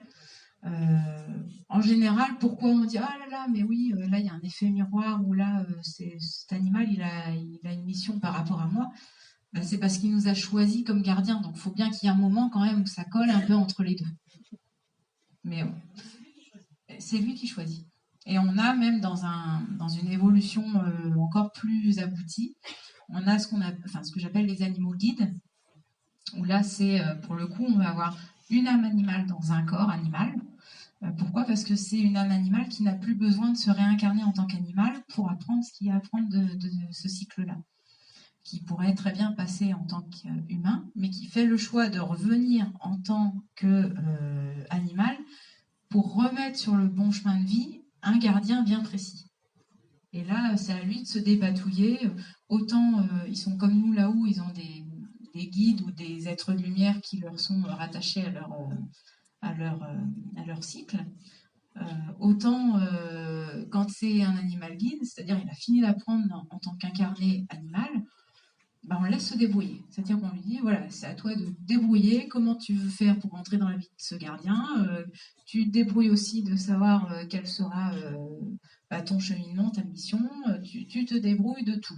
En général, pourquoi on dit ah là là, mais oui, là il y a un effet miroir, ou là cet animal il a une mission par rapport à moi. C'est parce qu'il nous a choisi comme gardien, donc il faut bien qu'il y ait un moment quand même où ça colle un peu entre les deux. Mais bon, c'est lui qui choisit. Et on a même dans une évolution encore plus aboutie, on a ce que j'appelle les animaux guides, où là c'est pour le coup on va avoir une âme animale dans un corps animal. Pourquoi ? Parce que c'est une âme animale qui n'a plus besoin de se réincarner en tant qu'animal pour apprendre ce qu'il y a à apprendre de ce cycle-là. qui pourrait très bien passer en tant qu'humain, mais qui fait le choix de revenir en tant qu'animal pour remettre sur le bon chemin de vie un gardien bien précis. Et là, c'est à lui de se dépatouiller. Autant ils sont comme nous là-haut, ils ont des guides ou des êtres de lumière qui leur sont rattachés à leur cycle. Autant quand c'est un animal guide, c'est-à-dire il a fini d'apprendre en tant qu'incarné animal, ben on le laisse se débrouiller. C'est-à-dire qu'on lui dit, voilà, c'est à toi de te débrouiller, comment tu veux faire pour entrer dans la vie de ce gardien. Tu te débrouilles aussi de savoir quel sera ton cheminement, ta mission. Tu te débrouilles de tout.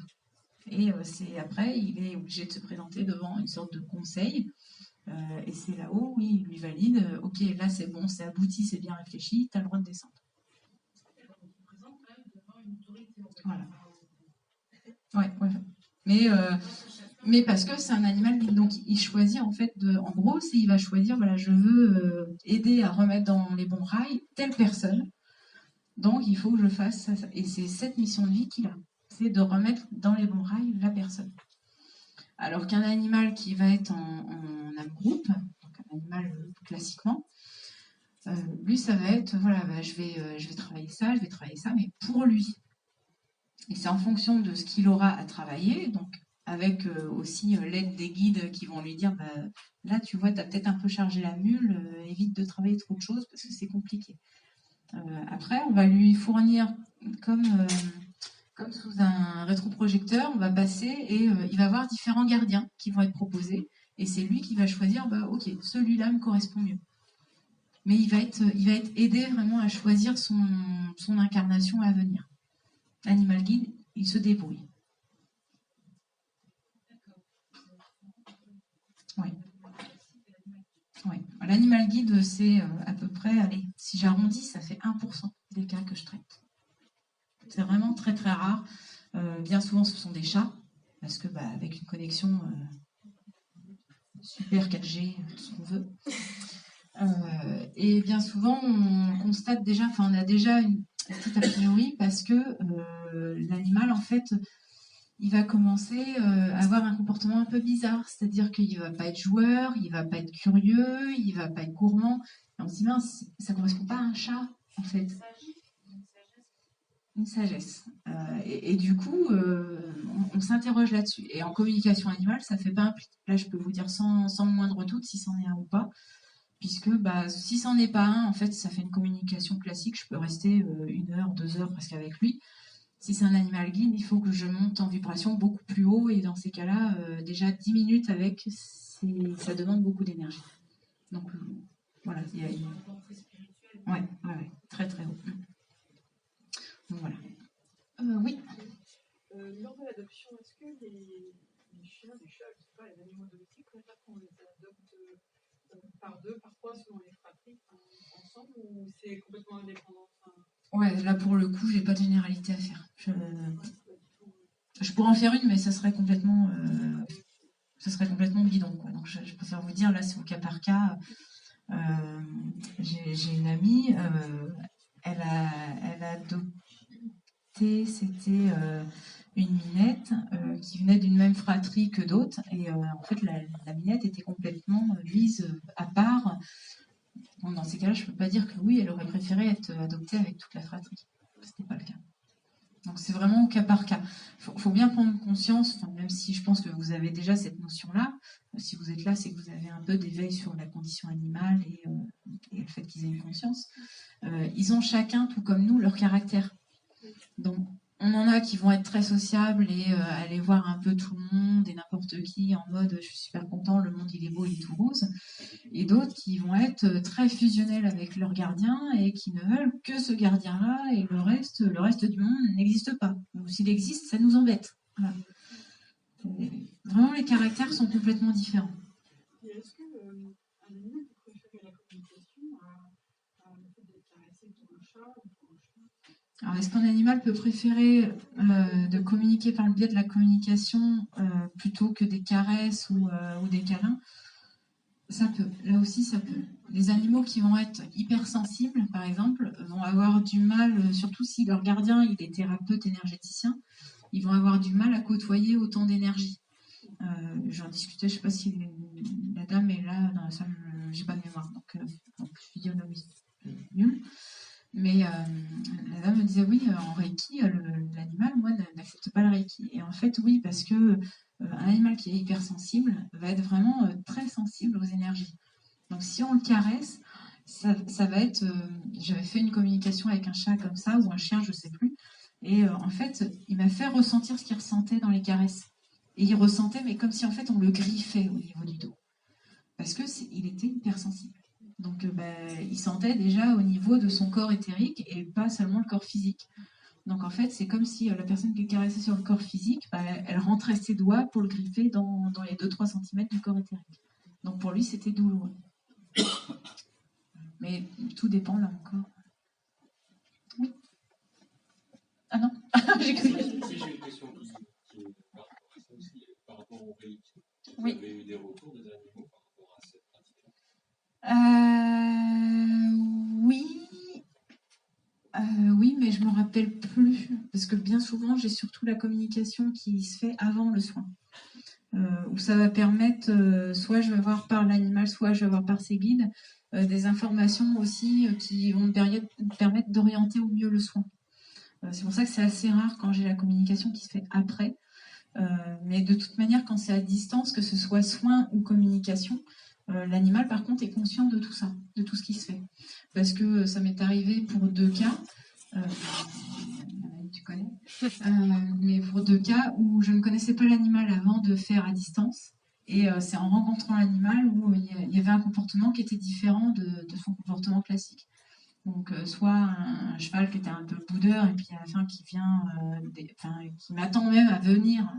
Et après, il est obligé de se présenter devant une sorte de conseil. Et c'est là-haut, oui, il lui valide, ok, là c'est bon, c'est abouti, c'est bien réfléchi, tu as le droit de descendre. Voilà. Ouais. Mais parce que c'est un animal, donc il choisit en fait, en gros, il va choisir, voilà, je veux aider à remettre dans les bons rails telle personne, donc il faut que je fasse ça. Et c'est cette mission de vie qu'il a, c'est de remettre dans les bons rails la personne. Alors qu'un animal qui va être en âme groupe, donc un animal classiquement, lui ça va être, voilà, je vais travailler ça, mais pour lui. Et c'est en fonction de ce qu'il aura à travailler, donc avec aussi l'aide des guides qui vont lui dire, là tu vois, tu as peut-être un peu chargé la mule, évite de travailler trop de choses parce que c'est compliqué. Après, on va lui fournir comme sous un rétroprojecteur, on va passer et il va avoir différents gardiens qui vont être proposés. Et c'est lui qui va choisir, ok, celui-là me correspond mieux. Mais il va être aidé vraiment à choisir son incarnation à venir. Animal guide, il se débrouille. Oui. L'animal guide, c'est à peu près, allez, si j'arrondis, ça fait 1% des cas que je traite. C'est vraiment très très rare. Bien souvent, ce sont des chats, parce que avec une connexion super 4G, tout ce qu'on veut. Et bien souvent, on constate déjà, on a déjà une petite a priori, parce que l'animal, en fait, il va commencer à avoir un comportement un peu bizarre. C'est-à-dire qu'il ne va pas être joueur, il ne va pas être curieux, il ne va pas être gourmand. Et on se dit, mince, ça ne correspond pas à un chat, en fait. Une sagesse. Et du coup, on s'interroge là-dessus. Et en communication animale, ça fait pas un... Là, je peux vous dire sans moindre doute si c'en est un ou pas. Puisque si c'en est pas un, en fait, ça fait une communication classique. Je peux rester 1 heure, 2 heures presque avec lui. Si c'est un animal guide, il faut que je monte en vibration beaucoup plus haut. Et dans ces cas-là, déjà 10 minutes avec, ça demande beaucoup d'énergie. Donc, voilà. Ouais, très très haut. Donc, voilà. Oui. Lors de l'adoption, est-ce que les chiens, les chats, je sais pas, les animaux domestiques, on les adopte par deux, parfois selon les fratries, ensemble, ou c'est complètement indépendant? Ouais, là pour le coup, j'ai pas de généralité à faire. Je pourrais en faire une, mais ça serait complètement bidon, quoi. Donc je préfère vous dire, là c'est au cas par cas. J'ai une amie, elle a adopté, c'était une minette qui venait d'une même fratrie que d'autres, et en fait la minette était complètement mise à part. Bon, dans ces cas-là, je ne peux pas dire que oui, elle aurait préféré être adoptée avec toute la fratrie. Ce n'était pas le cas. Donc c'est vraiment au cas par cas. Il faut bien prendre conscience, même si je pense que vous avez déjà cette notion-là, si vous êtes là, c'est que vous avez un peu d'éveil sur la condition animale et le fait qu'ils aient une conscience. Ils ont chacun, tout comme nous, leur caractère. Donc on en a qui vont être très sociables et aller voir un peu tout le monde et n'importe qui en mode je suis super content, le monde il est beau, il est tout rose. Et d'autres qui vont être très fusionnels avec leur gardien et qui ne veulent que ce gardien-là et le reste du monde n'existe pas. Ou s'il existe, ça nous embête. Voilà. Vraiment, les caractères sont complètement différents. Et est-ce qu'un animal peut préférer la communication à le fait d'être caressé pour un chat ou pour un chien? Alors, est-ce qu'un animal peut préférer de communiquer par le biais de la communication plutôt que des caresses ou des câlins? Ça peut. Là aussi, ça peut. Les animaux qui vont être hypersensibles, par exemple, vont avoir du mal, surtout si leur gardien il est thérapeute énergéticien, ils vont avoir du mal à côtoyer autant d'énergie. J'en discutais, je ne sais pas si la dame est là dans la salle, j'ai pas de mémoire, donc je suis dit oh non, oui, nul. Mais la dame me disait oui, en Reiki, l'animal, moi, n'accepte pas le Reiki. Et en fait, oui, parce que un animal qui est hypersensible va être vraiment très sensible aux énergies. Donc si on le caresse, ça va être... j'avais fait une communication avec un chat comme ça, ou un chien, je ne sais plus. Et en fait, il m'a fait ressentir ce qu'il ressentait dans les caresses. Et il ressentait, mais comme si en fait on le griffait au niveau du dos. Parce qu'il était hypersensible. Donc il sentait déjà au niveau de son corps éthérique et pas seulement le corps physique. Donc en fait, c'est comme si la personne qui caressait sur le corps physique, elle rentrait ses doigts pour le griffer dans les 2-3 cm du corps éthérique. Donc pour lui, c'était douloureux. Mais tout dépend là encore. Oui. Ah non. J'ai cru. Si j'ai une question par rapport au Reiki. Vous avez eu des retours des animaux par rapport à cette pratique-là? Oui, mais je me rappelle plus parce que bien souvent j'ai surtout la communication qui se fait avant le soin, où ça va permettre, soit je vais voir par l'animal, soit je vais voir par ses guides, des informations aussi qui vont me permettre d'orienter au mieux le soin. C'est pour ça que c'est assez rare quand j'ai la communication qui se fait après. Mais de toute manière, quand c'est à distance, que ce soit soin ou communication, l'animal, par contre, est conscient de tout ça, de tout ce qui se fait. Parce que ça m'est arrivé pour 2 cas, tu connais, mais pour 2 cas où je ne connaissais pas l'animal avant de faire à distance. Et c'est en rencontrant l'animal où il y avait un comportement qui était différent de son comportement classique. Donc, soit un cheval qui était un peu boudeur, et puis à la fin qui vient, qui m'attend même à venir.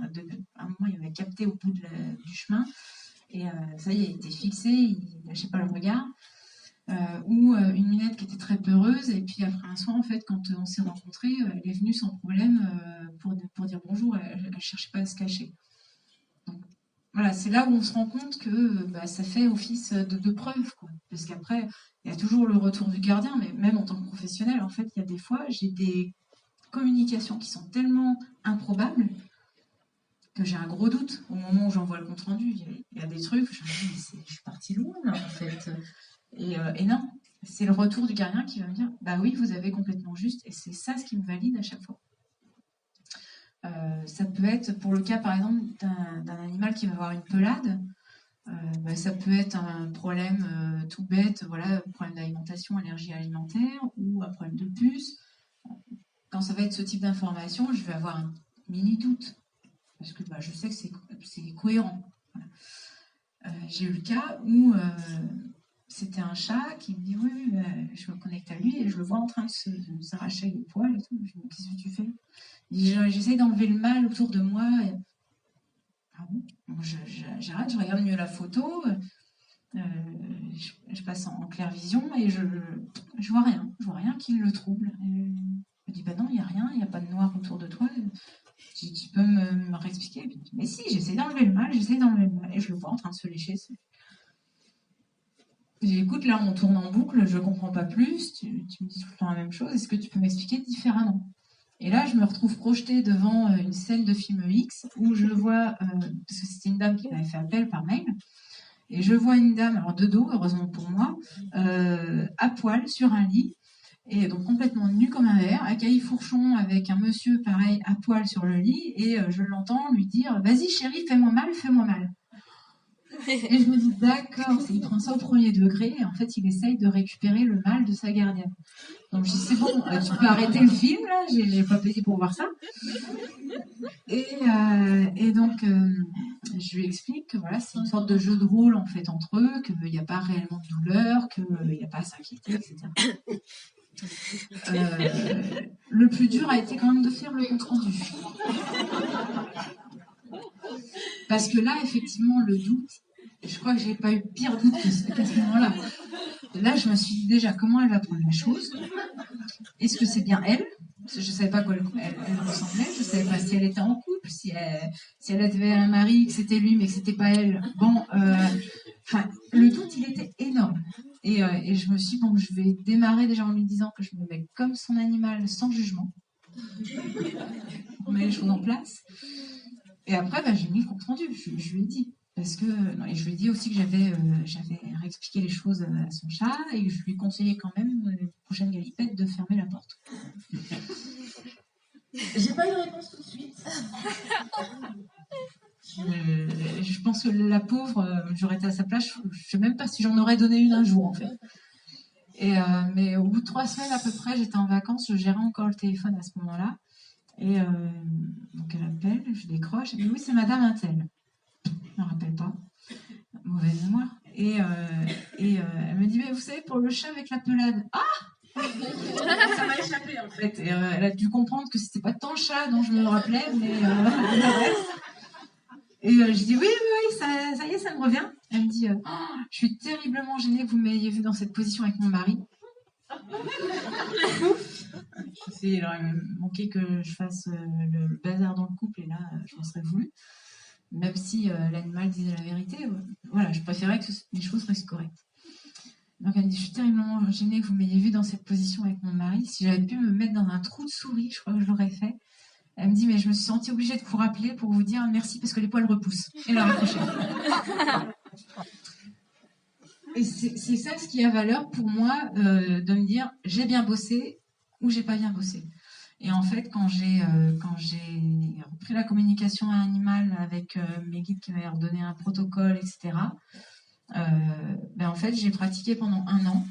À un moment, il m'avait capté au bout du chemin, et ça y est, il était fixé, il ne lâchait pas le regard. Ou une minette qui était très peureuse, et puis après un soin, en fait, quand on s'est rencontrés, elle est venue sans problème pour dire bonjour, elle ne cherchait pas à se cacher. Donc, voilà, c'est là où on se rend compte que ça fait office de preuve, quoi. Parce qu'après, il y a toujours le retour du gardien, mais même en tant que professionnel, en fait, il y a des fois, j'ai des communications qui sont tellement improbables que j'ai un gros doute au moment où j'envoie le compte-rendu. Il y a des trucs, je me dis, mais je suis partie loin, là, en fait. Et non, c'est le retour du gardien qui va me dire, bah oui, vous avez complètement juste, et c'est ça ce qui me valide à chaque fois. Ça peut être, pour le cas, par exemple, d'un animal qui va avoir une pelade, ça peut être un problème tout bête, voilà, un problème d'alimentation, allergie alimentaire, ou un problème de puce. Quand ça va être ce type d'information, je vais avoir un mini doute, parce que je sais que c'est cohérent. Voilà. J'ai eu le cas où c'était un chat qui me dit oui, je me connecte à lui et je le vois en train de s'arracher les poils et tout. Je me dis, qu'est-ce que tu fais? J'essaie d'enlever le mal autour de moi. Ah bon, j'arrête, je regarde mieux la photo, je passe en claire vision et je vois rien qui le trouble. Je me dis, non, il n'y a rien, il n'y a pas de noir autour de toi. Tu peux me réexpliquer? Mais si, j'essaie d'enlever le mal, et je le vois en train de se lécher. J'écoute, là, on tourne en boucle, je ne comprends pas plus, tu me dis tout le temps la même chose, est-ce que tu peux m'expliquer différemment? Et là, je me retrouve projetée devant une scène de film X où je vois, parce que c'était une dame qui m'avait fait appel par mail, et je vois une dame, alors de dos, heureusement pour moi, à poil sur un lit, et donc complètement nue comme un verre, à caille-fourchon avec un monsieur pareil à poil sur le lit, et je l'entends lui dire « Vas-y chérie, fais-moi mal, fais-moi mal ». Et je me dis, d'accord, il prend ça au premier degré, et en fait, il essaye de récupérer le mal de sa gardienne. Donc, je dis, c'est bon, tu peux arrêter le film, là, j'ai pas payé pour voir ça. Et donc, je lui explique que voilà, c'est une sorte de jeu de rôle, en fait, entre eux, qu'il n'y a pas réellement de douleur, qu'il n'y a pas à s'inquiéter, etc. Le plus dur a été quand même de faire le compte rendu. Parce que là, effectivement, le doute, je crois que j'ai pas eu pire doute qu'à ce moment-là. Là, je me suis dit déjà comment elle va prendre la chose. Est-ce que c'est bien elle? Parce que je savais pas quoi elle ressemblait. Je savais pas si elle était en couple, si elle avait un mari, que c'était lui, mais que c'était pas elle. Bon, le doute, il était énorme. Et je me suis dit, bon, je vais démarrer déjà en lui disant que je me mets comme son animal, sans jugement. On met les choses en place. Et après, j'ai mis le compte rendu, je lui ai dit. Parce que, non, et je lui ai dit aussi que j'avais réexpliqué les choses à son chat et que je lui conseillais quand même, les prochaines galipettes, de fermer la porte. J'ai pas eu de réponse tout de suite. Je pense que la pauvre, j'aurais été à sa place, je sais même pas si j'en aurais donné une un jour en fait. Mais au bout de 3 semaines à peu près, j'étais en vacances, je gérais encore le téléphone à ce moment-là. Et donc elle appelle, je décroche, elle me dit oui, c'est Madame Intel. Je ne me rappelle pas, mauvaise mémoire. Et elle me dit mais vous savez, pour le chat avec la pelade. Ah, ça m'a échappé en fait. Et elle a dû comprendre que c'était pas tant le chat dont je me rappelais, mais le reste. Et je dis oui, ça y est, ça me revient. Elle me dit je suis terriblement gênée que vous m'ayez vue dans cette position avec mon mari. Il aurait manqué que je fasse le bazar dans le couple et là, je m'en serais voulu. Même si l'animal disait la vérité, voilà, je préférais que les choses restent correctes. Donc elle me dit, je suis terriblement gênée que vous m'ayez vue dans cette position avec mon mari. Si j'avais pu me mettre dans un trou de souris, je crois que je l'aurais fait. Elle me dit, mais je me suis sentie obligée de vous rappeler pour vous dire merci parce que les poils repoussent. Et la raccrocher. Et c'est ça ce qui a valeur pour moi, de me dire, j'ai bien bossé ou j'ai pas bien bossé. Et en fait, quand j'ai repris la communication animale avec mes guides qui m'avaient redonné un protocole, etc., en fait, j'ai pratiqué pendant 1 an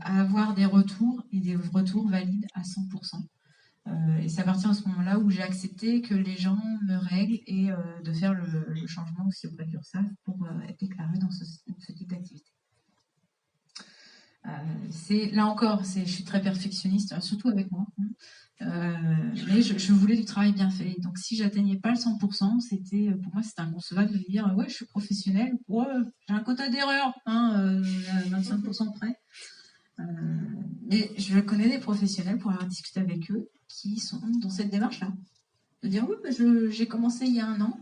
à avoir des retours et des retours valides à 100%. Et c'est à partir de ce moment-là où j'ai accepté que les gens me règlent et de faire le changement aussi auprès de l'URSSAF pour être déclaré dans ce type d'activité. Là encore, je suis très perfectionniste, surtout avec moi. Mais je voulais du travail bien fait. Donc si j'atteignais pas le 100%, pour moi c'était inconcevable de me dire ouais, je suis professionnelle, j'ai un quota d'erreur, 25% près. Mais je connais des professionnels pour avoir discuté avec eux qui sont dans cette démarche-là. De dire oui, j'ai commencé il y a 1 an.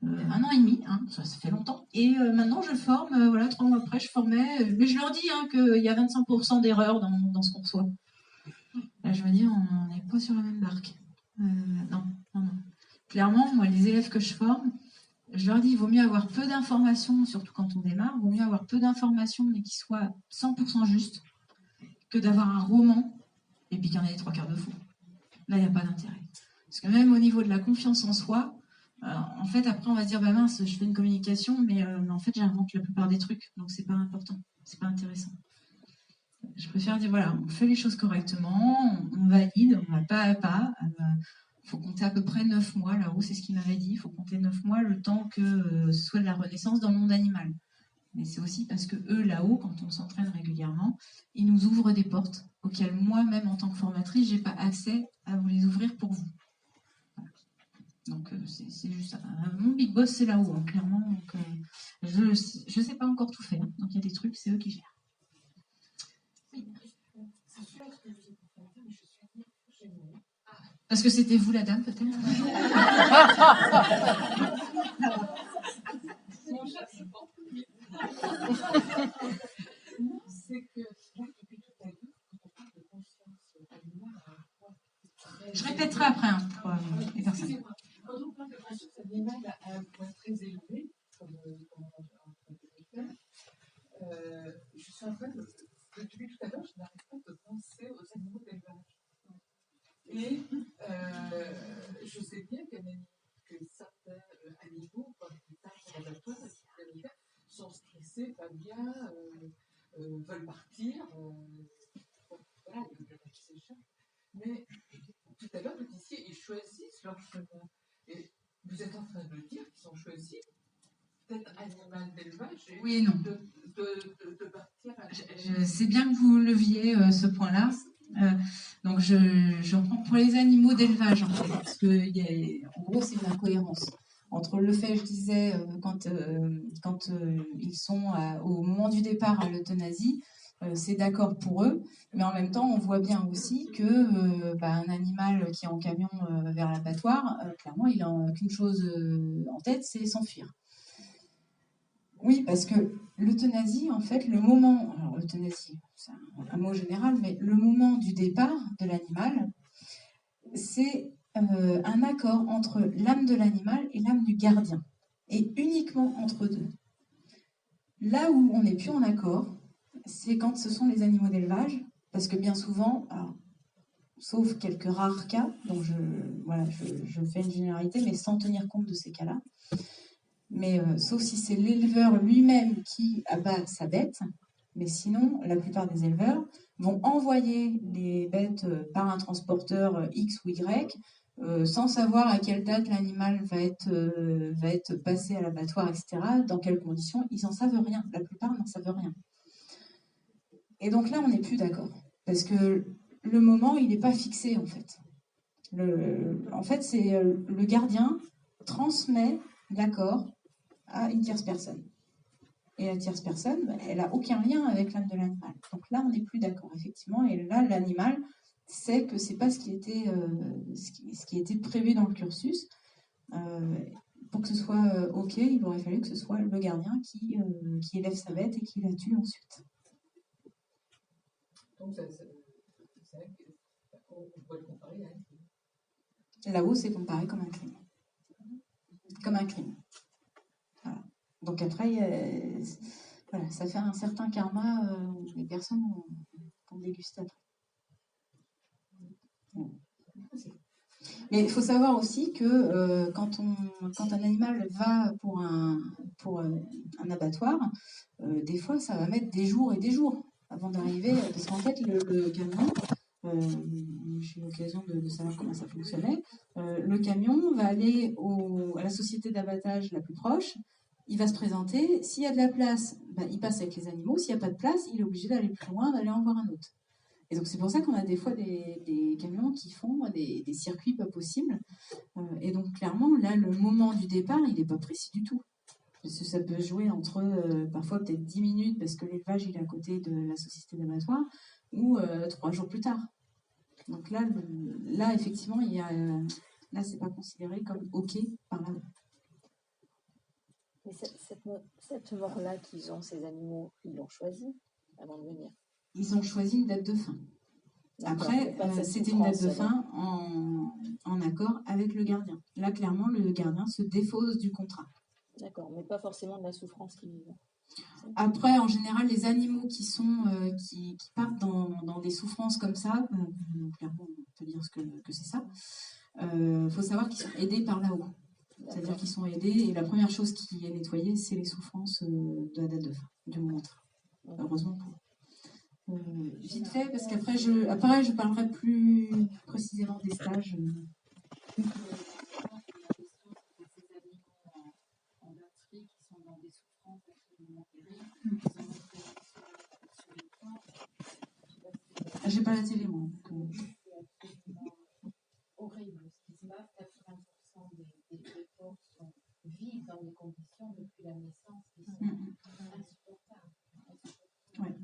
1 an et demi, ça fait longtemps. Et maintenant, je forme, 3 mois après, je formais. Mais je leur dis qu'il y a 25% d'erreurs dans ce qu'on reçoit. Là, je me dis, on n'est pas sur la même barque. Non. Clairement, moi, les élèves que je forme, je leur dis, il vaut mieux avoir peu d'informations, surtout quand on démarre, il vaut mieux avoir peu d'informations, mais qui soient 100% justes, que d'avoir un roman, et puis qu'il y en ait 3/4 de faux. Là, il n'y a pas d'intérêt. Parce que même au niveau de la confiance en soi, en fait, après, on va se dire, mince, je fais une communication, mais en fait, j'invente la plupart des trucs, donc c'est pas important, c'est pas intéressant. Je préfère dire, voilà, on fait les choses correctement, on valide, on va pas à pas. Il faut compter à peu près 9 mois, là-haut, c'est ce qu'il m'avait dit, il faut compter 9 mois, le temps que ce soit de la renaissance dans le monde animal. Mais c'est aussi parce que eux, là-haut, quand on s'entraîne régulièrement, ils nous ouvrent des portes auxquelles moi-même, en tant que formatrice, j'ai pas accès à vous les ouvrir pour vous. Donc c'est juste ça. Mon big boss c'est là-haut, clairement. Donc, je sais pas encore tout faire. Donc il y a des trucs, c'est eux qui gèrent. Oui. Parce que c'était vous la dame peut-être. C'est que là depuis tout à l'heure, quand on parle de conscience animale, je répéterai après pour les personnes. Quand on parle de conscience animale à un point très élevé, comme on peut le faire, je suis en train de, depuis tout à l'heure, je n'arrête pas de penser aux animaux d'élevage. Et je sais bien que certains animaux, quand ils partent à l'abattoir, sont stressés, pas bien, veulent partir. Voilà, ils veulent s'échapper. Mais tout à l'heure, vous disiez, ils choisissent leur chemin. Et vous êtes en train de dire qu'ils ont choisi peut-être animal d'élevage. Oui et non. De partir à je sais bien que vous leviez ce point-là. Donc je reprends pour les animaux d'élevage en fait, parce que en gros c'est une incohérence entre le fait, je disais, quand ils sont au moment du départ à l'euthanasie, c'est d'accord pour eux, mais en même temps on voit bien aussi que un animal qui est en camion vers l'abattoir, clairement il n'a qu'une chose en tête, c'est s'enfuir. Oui, parce que l'euthanasie, en fait, alors l'euthanasie, c'est un mot général, mais le moment du départ de l'animal, c'est un accord entre l'âme de l'animal et l'âme du gardien, et uniquement entre deux. Là où on n'est plus en accord, c'est quand ce sont les animaux d'élevage, parce que bien souvent, alors, sauf quelques rares cas, donc je fais une généralité, mais sans tenir compte de ces cas-là, mais sauf si c'est l'éleveur lui-même qui abat sa bête, mais sinon, la plupart des éleveurs vont envoyer les bêtes par un transporteur X ou Y, sans savoir à quelle date l'animal va être passé à l'abattoir, etc., dans quelles conditions, ils n'en savent rien. La plupart n'en savent rien. Et donc là, on n'est plus d'accord. Parce que le moment, il n'est pas fixé, en fait. En fait, c'est le gardien transmet l'accord à une tierce personne. Et la tierce personne, elle n'a aucun lien avec l'âme de l'animal. Donc là, on n'est plus d'accord, effectivement. Et là, l'animal sait que ce n'est pas ce qui était prévu dans le cursus. Pour que ce soit OK, il aurait fallu que ce soit le gardien qui élève sa bête et qui la tue ensuite. Donc, c'est vrai qu'on pourrait le comparer à un crime. Là-haut, c'est comparé comme un crime. Comme un crime. Voilà. Donc après, voilà, ça fait un certain karma où les personnes vont déguster après. Bon. Mais il faut savoir aussi que quand un animal va pour un abattoir, des fois, ça va mettre des jours et des jours avant d'arriver, parce qu'en fait, le camion, j'ai eu l'occasion de savoir comment ça fonctionnait, le camion va aller à la société d'abattage la plus proche, il va se présenter, s'il y a de la place, il passe avec les animaux, s'il n'y a pas de place, il est obligé d'aller plus loin, d'aller en voir un autre. Et donc c'est pour ça qu'on a des fois des camions qui font des circuits pas possibles, et donc clairement, là, le moment du départ, il n'est pas précis du tout. Parce que ça peut jouer entre parfois peut-être 10 minutes parce que l'élevage il est à côté de la société d'abattoir, ou 3 jours plus tard. Donc là effectivement, là, c'est pas considéré comme OK par là. Mais cette mort-là qu'ils ont, ces animaux, ils l'ont choisi avant de venir. Ils ont choisi une date de fin. Après, c'était une date de fin en accord avec le gardien. Là, clairement, le gardien se défausse du contrat. D'accord, mais pas forcément de la souffrance qu'ils vivent. Après, en général, les animaux qui partent dans des souffrances comme ça, clairement, on peut dire que c'est ça. Faut savoir qu'ils sont aidés par là-haut. C'est-à-dire qu'ils sont aidés, et la première chose qui est nettoyée, c'est les souffrances de la date de fin, du moment. Heureusement pour eux. Vite fait, parce qu'après, je parlerai plus précisément des stages. J'ai pas la télé, moi. Horrible ce qui se passe. 80% des porcs vivent dans des conditions depuis la naissance qui sont insupportables. Ouais.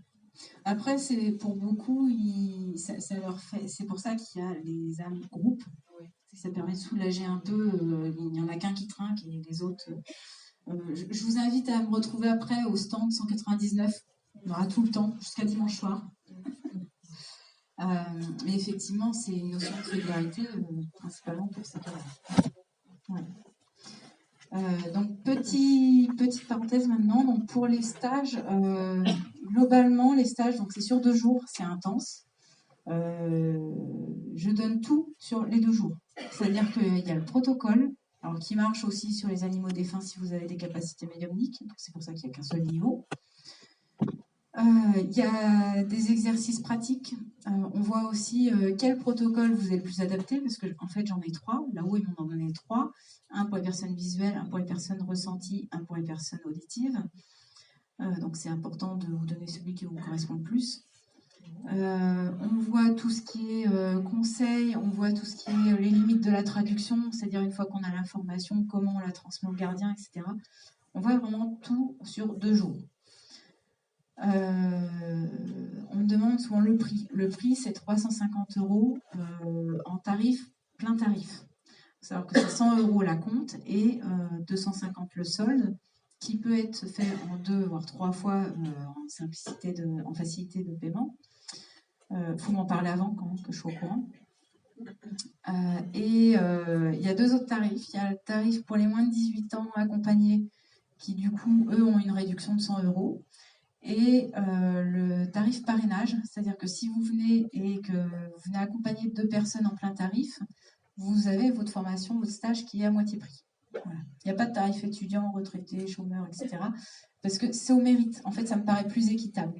Après, c'est pour beaucoup, ça leur fait. C'est pour ça qu'il y a les âmes groupes. Ça permet de soulager un peu. Il n'y en a qu'un qui trinque et les autres. Je vous invite à me retrouver après au stand 199. On aura tout le temps, jusqu'à dimanche soir. Mais effectivement, c'est une notion de solidarité, principalement pour ces cas-là. Ouais. Donc, petite parenthèse maintenant. Donc, pour les stages, globalement, les stages, donc c'est sur 2 jours, c'est intense. Je donne tout sur les 2 jours. C'est-à-dire qu'il y a le protocole, alors qui marche aussi sur les animaux défunts si vous avez des capacités médiumniques. Donc, c'est pour ça qu'il n'y a qu'un seul niveau. Il y a des exercices pratiques. On voit aussi quel protocole vous est le plus adapté, parce que en fait j'en ai 3. Là-haut ils m'en ont donné 3. Un pour les personnes visuelles, un pour les personnes ressenties, un pour les personnes auditives. Donc c'est important de vous donner celui qui vous correspond le plus. On voit tout ce qui est conseil, on voit tout ce qui est les limites de la traduction, c'est-à-dire une fois qu'on a l'information, comment on la transmet au gardien, etc. On voit vraiment tout sur 2 jours. On me demande souvent le prix. Le prix, c'est 350 € en tarif, plein tarif. Il faut savoir que c'est 100 € la compte et 250 le solde, qui peut être fait en 2 voire 3 fois en facilité de paiement. Faut m'en parler avant quand même, que je sois au courant. Et il y a 2 autres tarifs. Il y a le tarif pour les moins de 18 ans accompagnés, qui du coup, eux, ont une réduction de 100 €. Et le tarif parrainage, c'est-à-dire que si vous venez et que vous venez accompagner 2 personnes en plein tarif, vous avez votre formation, votre stage qui est à moitié prix. Voilà. Il n'y a pas de tarif étudiant, retraité, chômeur, etc. Parce que c'est au mérite. En fait, ça me paraît plus équitable.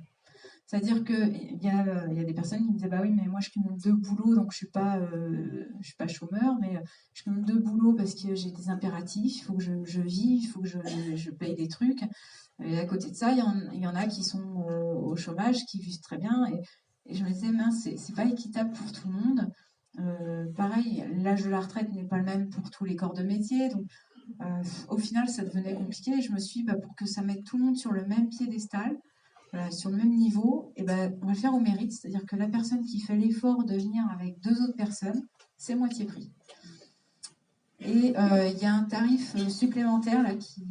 C'est-à-dire qu'il y a des personnes qui me disaient bah oui, mais moi je cumule 2 boulots, donc je suis pas chômeur, mais je cumule 2 boulots parce que j'ai des impératifs, il faut que je vive, il faut que je paye des trucs. Et à côté de ça, il y en a qui sont au chômage, qui vivent très bien. Et je me disais, mince, c'est pas équitable pour tout le monde. Pareil, l'âge de la retraite n'est pas le même pour tous les corps de métier. Donc, au final, ça devenait compliqué. Et je me suis dit, pour que ça mette tout le monde sur le même piédestal, sur le même niveau, et on va le faire au mérite. C'est-à-dire que la personne qui fait l'effort de venir avec 2 autres personnes, c'est moitié prix. Et il y a un tarif supplémentaire là, qui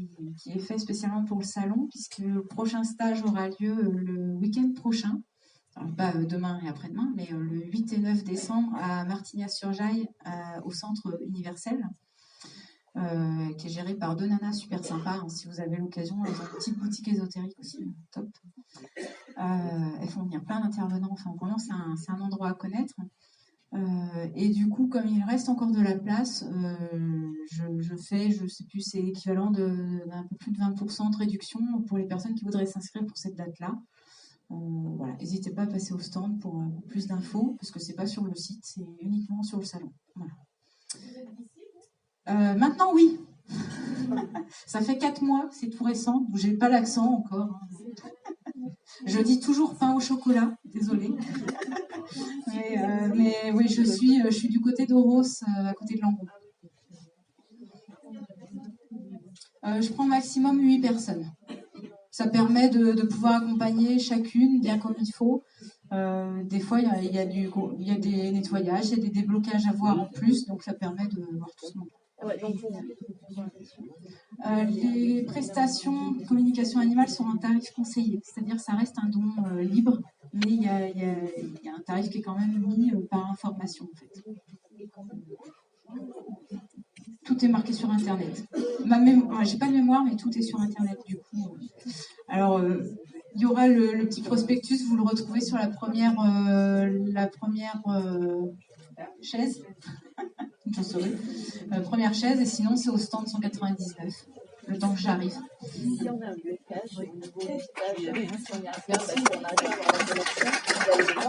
est fait spécialement pour le salon, puisque le prochain stage aura lieu le week-end prochain. Alors, pas demain et après-demain, mais le 8 et 9 décembre à Martignas-sur-Jaille, au centre universel, qui est géré par 2 nanas super sympas. Hein, si vous avez l'occasion, elles ont une petite boutique ésotérique aussi, top. Elles font venir plein d'intervenants. Enfin, vraiment, c'est un endroit à connaître. Et du coup, comme il reste encore de la place, je fais, je sais plus, c'est l'équivalent d'un peu plus de 20% de réduction pour les personnes qui voudraient s'inscrire pour cette date-là. Voilà, n'hésitez pas à passer au stand pour plus d'infos, parce que c'est pas sur le site, c'est uniquement sur le salon. Voilà. Maintenant, oui. Ça fait 4 mois, c'est tout récent, j'ai pas l'accent encore. Je dis toujours pain au chocolat, désolée. Mais oui, je suis du côté d'Oros, à côté de Langon. Je prends maximum 8 personnes. Ça permet de pouvoir accompagner chacune bien comme il faut. Des fois, il y a des nettoyages, il y a des déblocages à voir en plus, donc ça permet de voir tout ce monde. Les prestations de communication animale sont un tarif conseillé, c'est-à-dire que ça reste un don libre, mais il y a un tarif qui est quand même mis par information en fait. Tout est marqué sur Internet. J'ai pas de mémoire, mais tout est sur Internet du coup. Alors, il y aura le petit prospectus, vous le retrouvez sur la première chaise. Première chaise, et sinon c'est au stand 199, le temps que j'arrive. Si on a un blocage au niveau du stage, si on y arrive parce qu'on arrive à avoir la connexion, vous allez voir.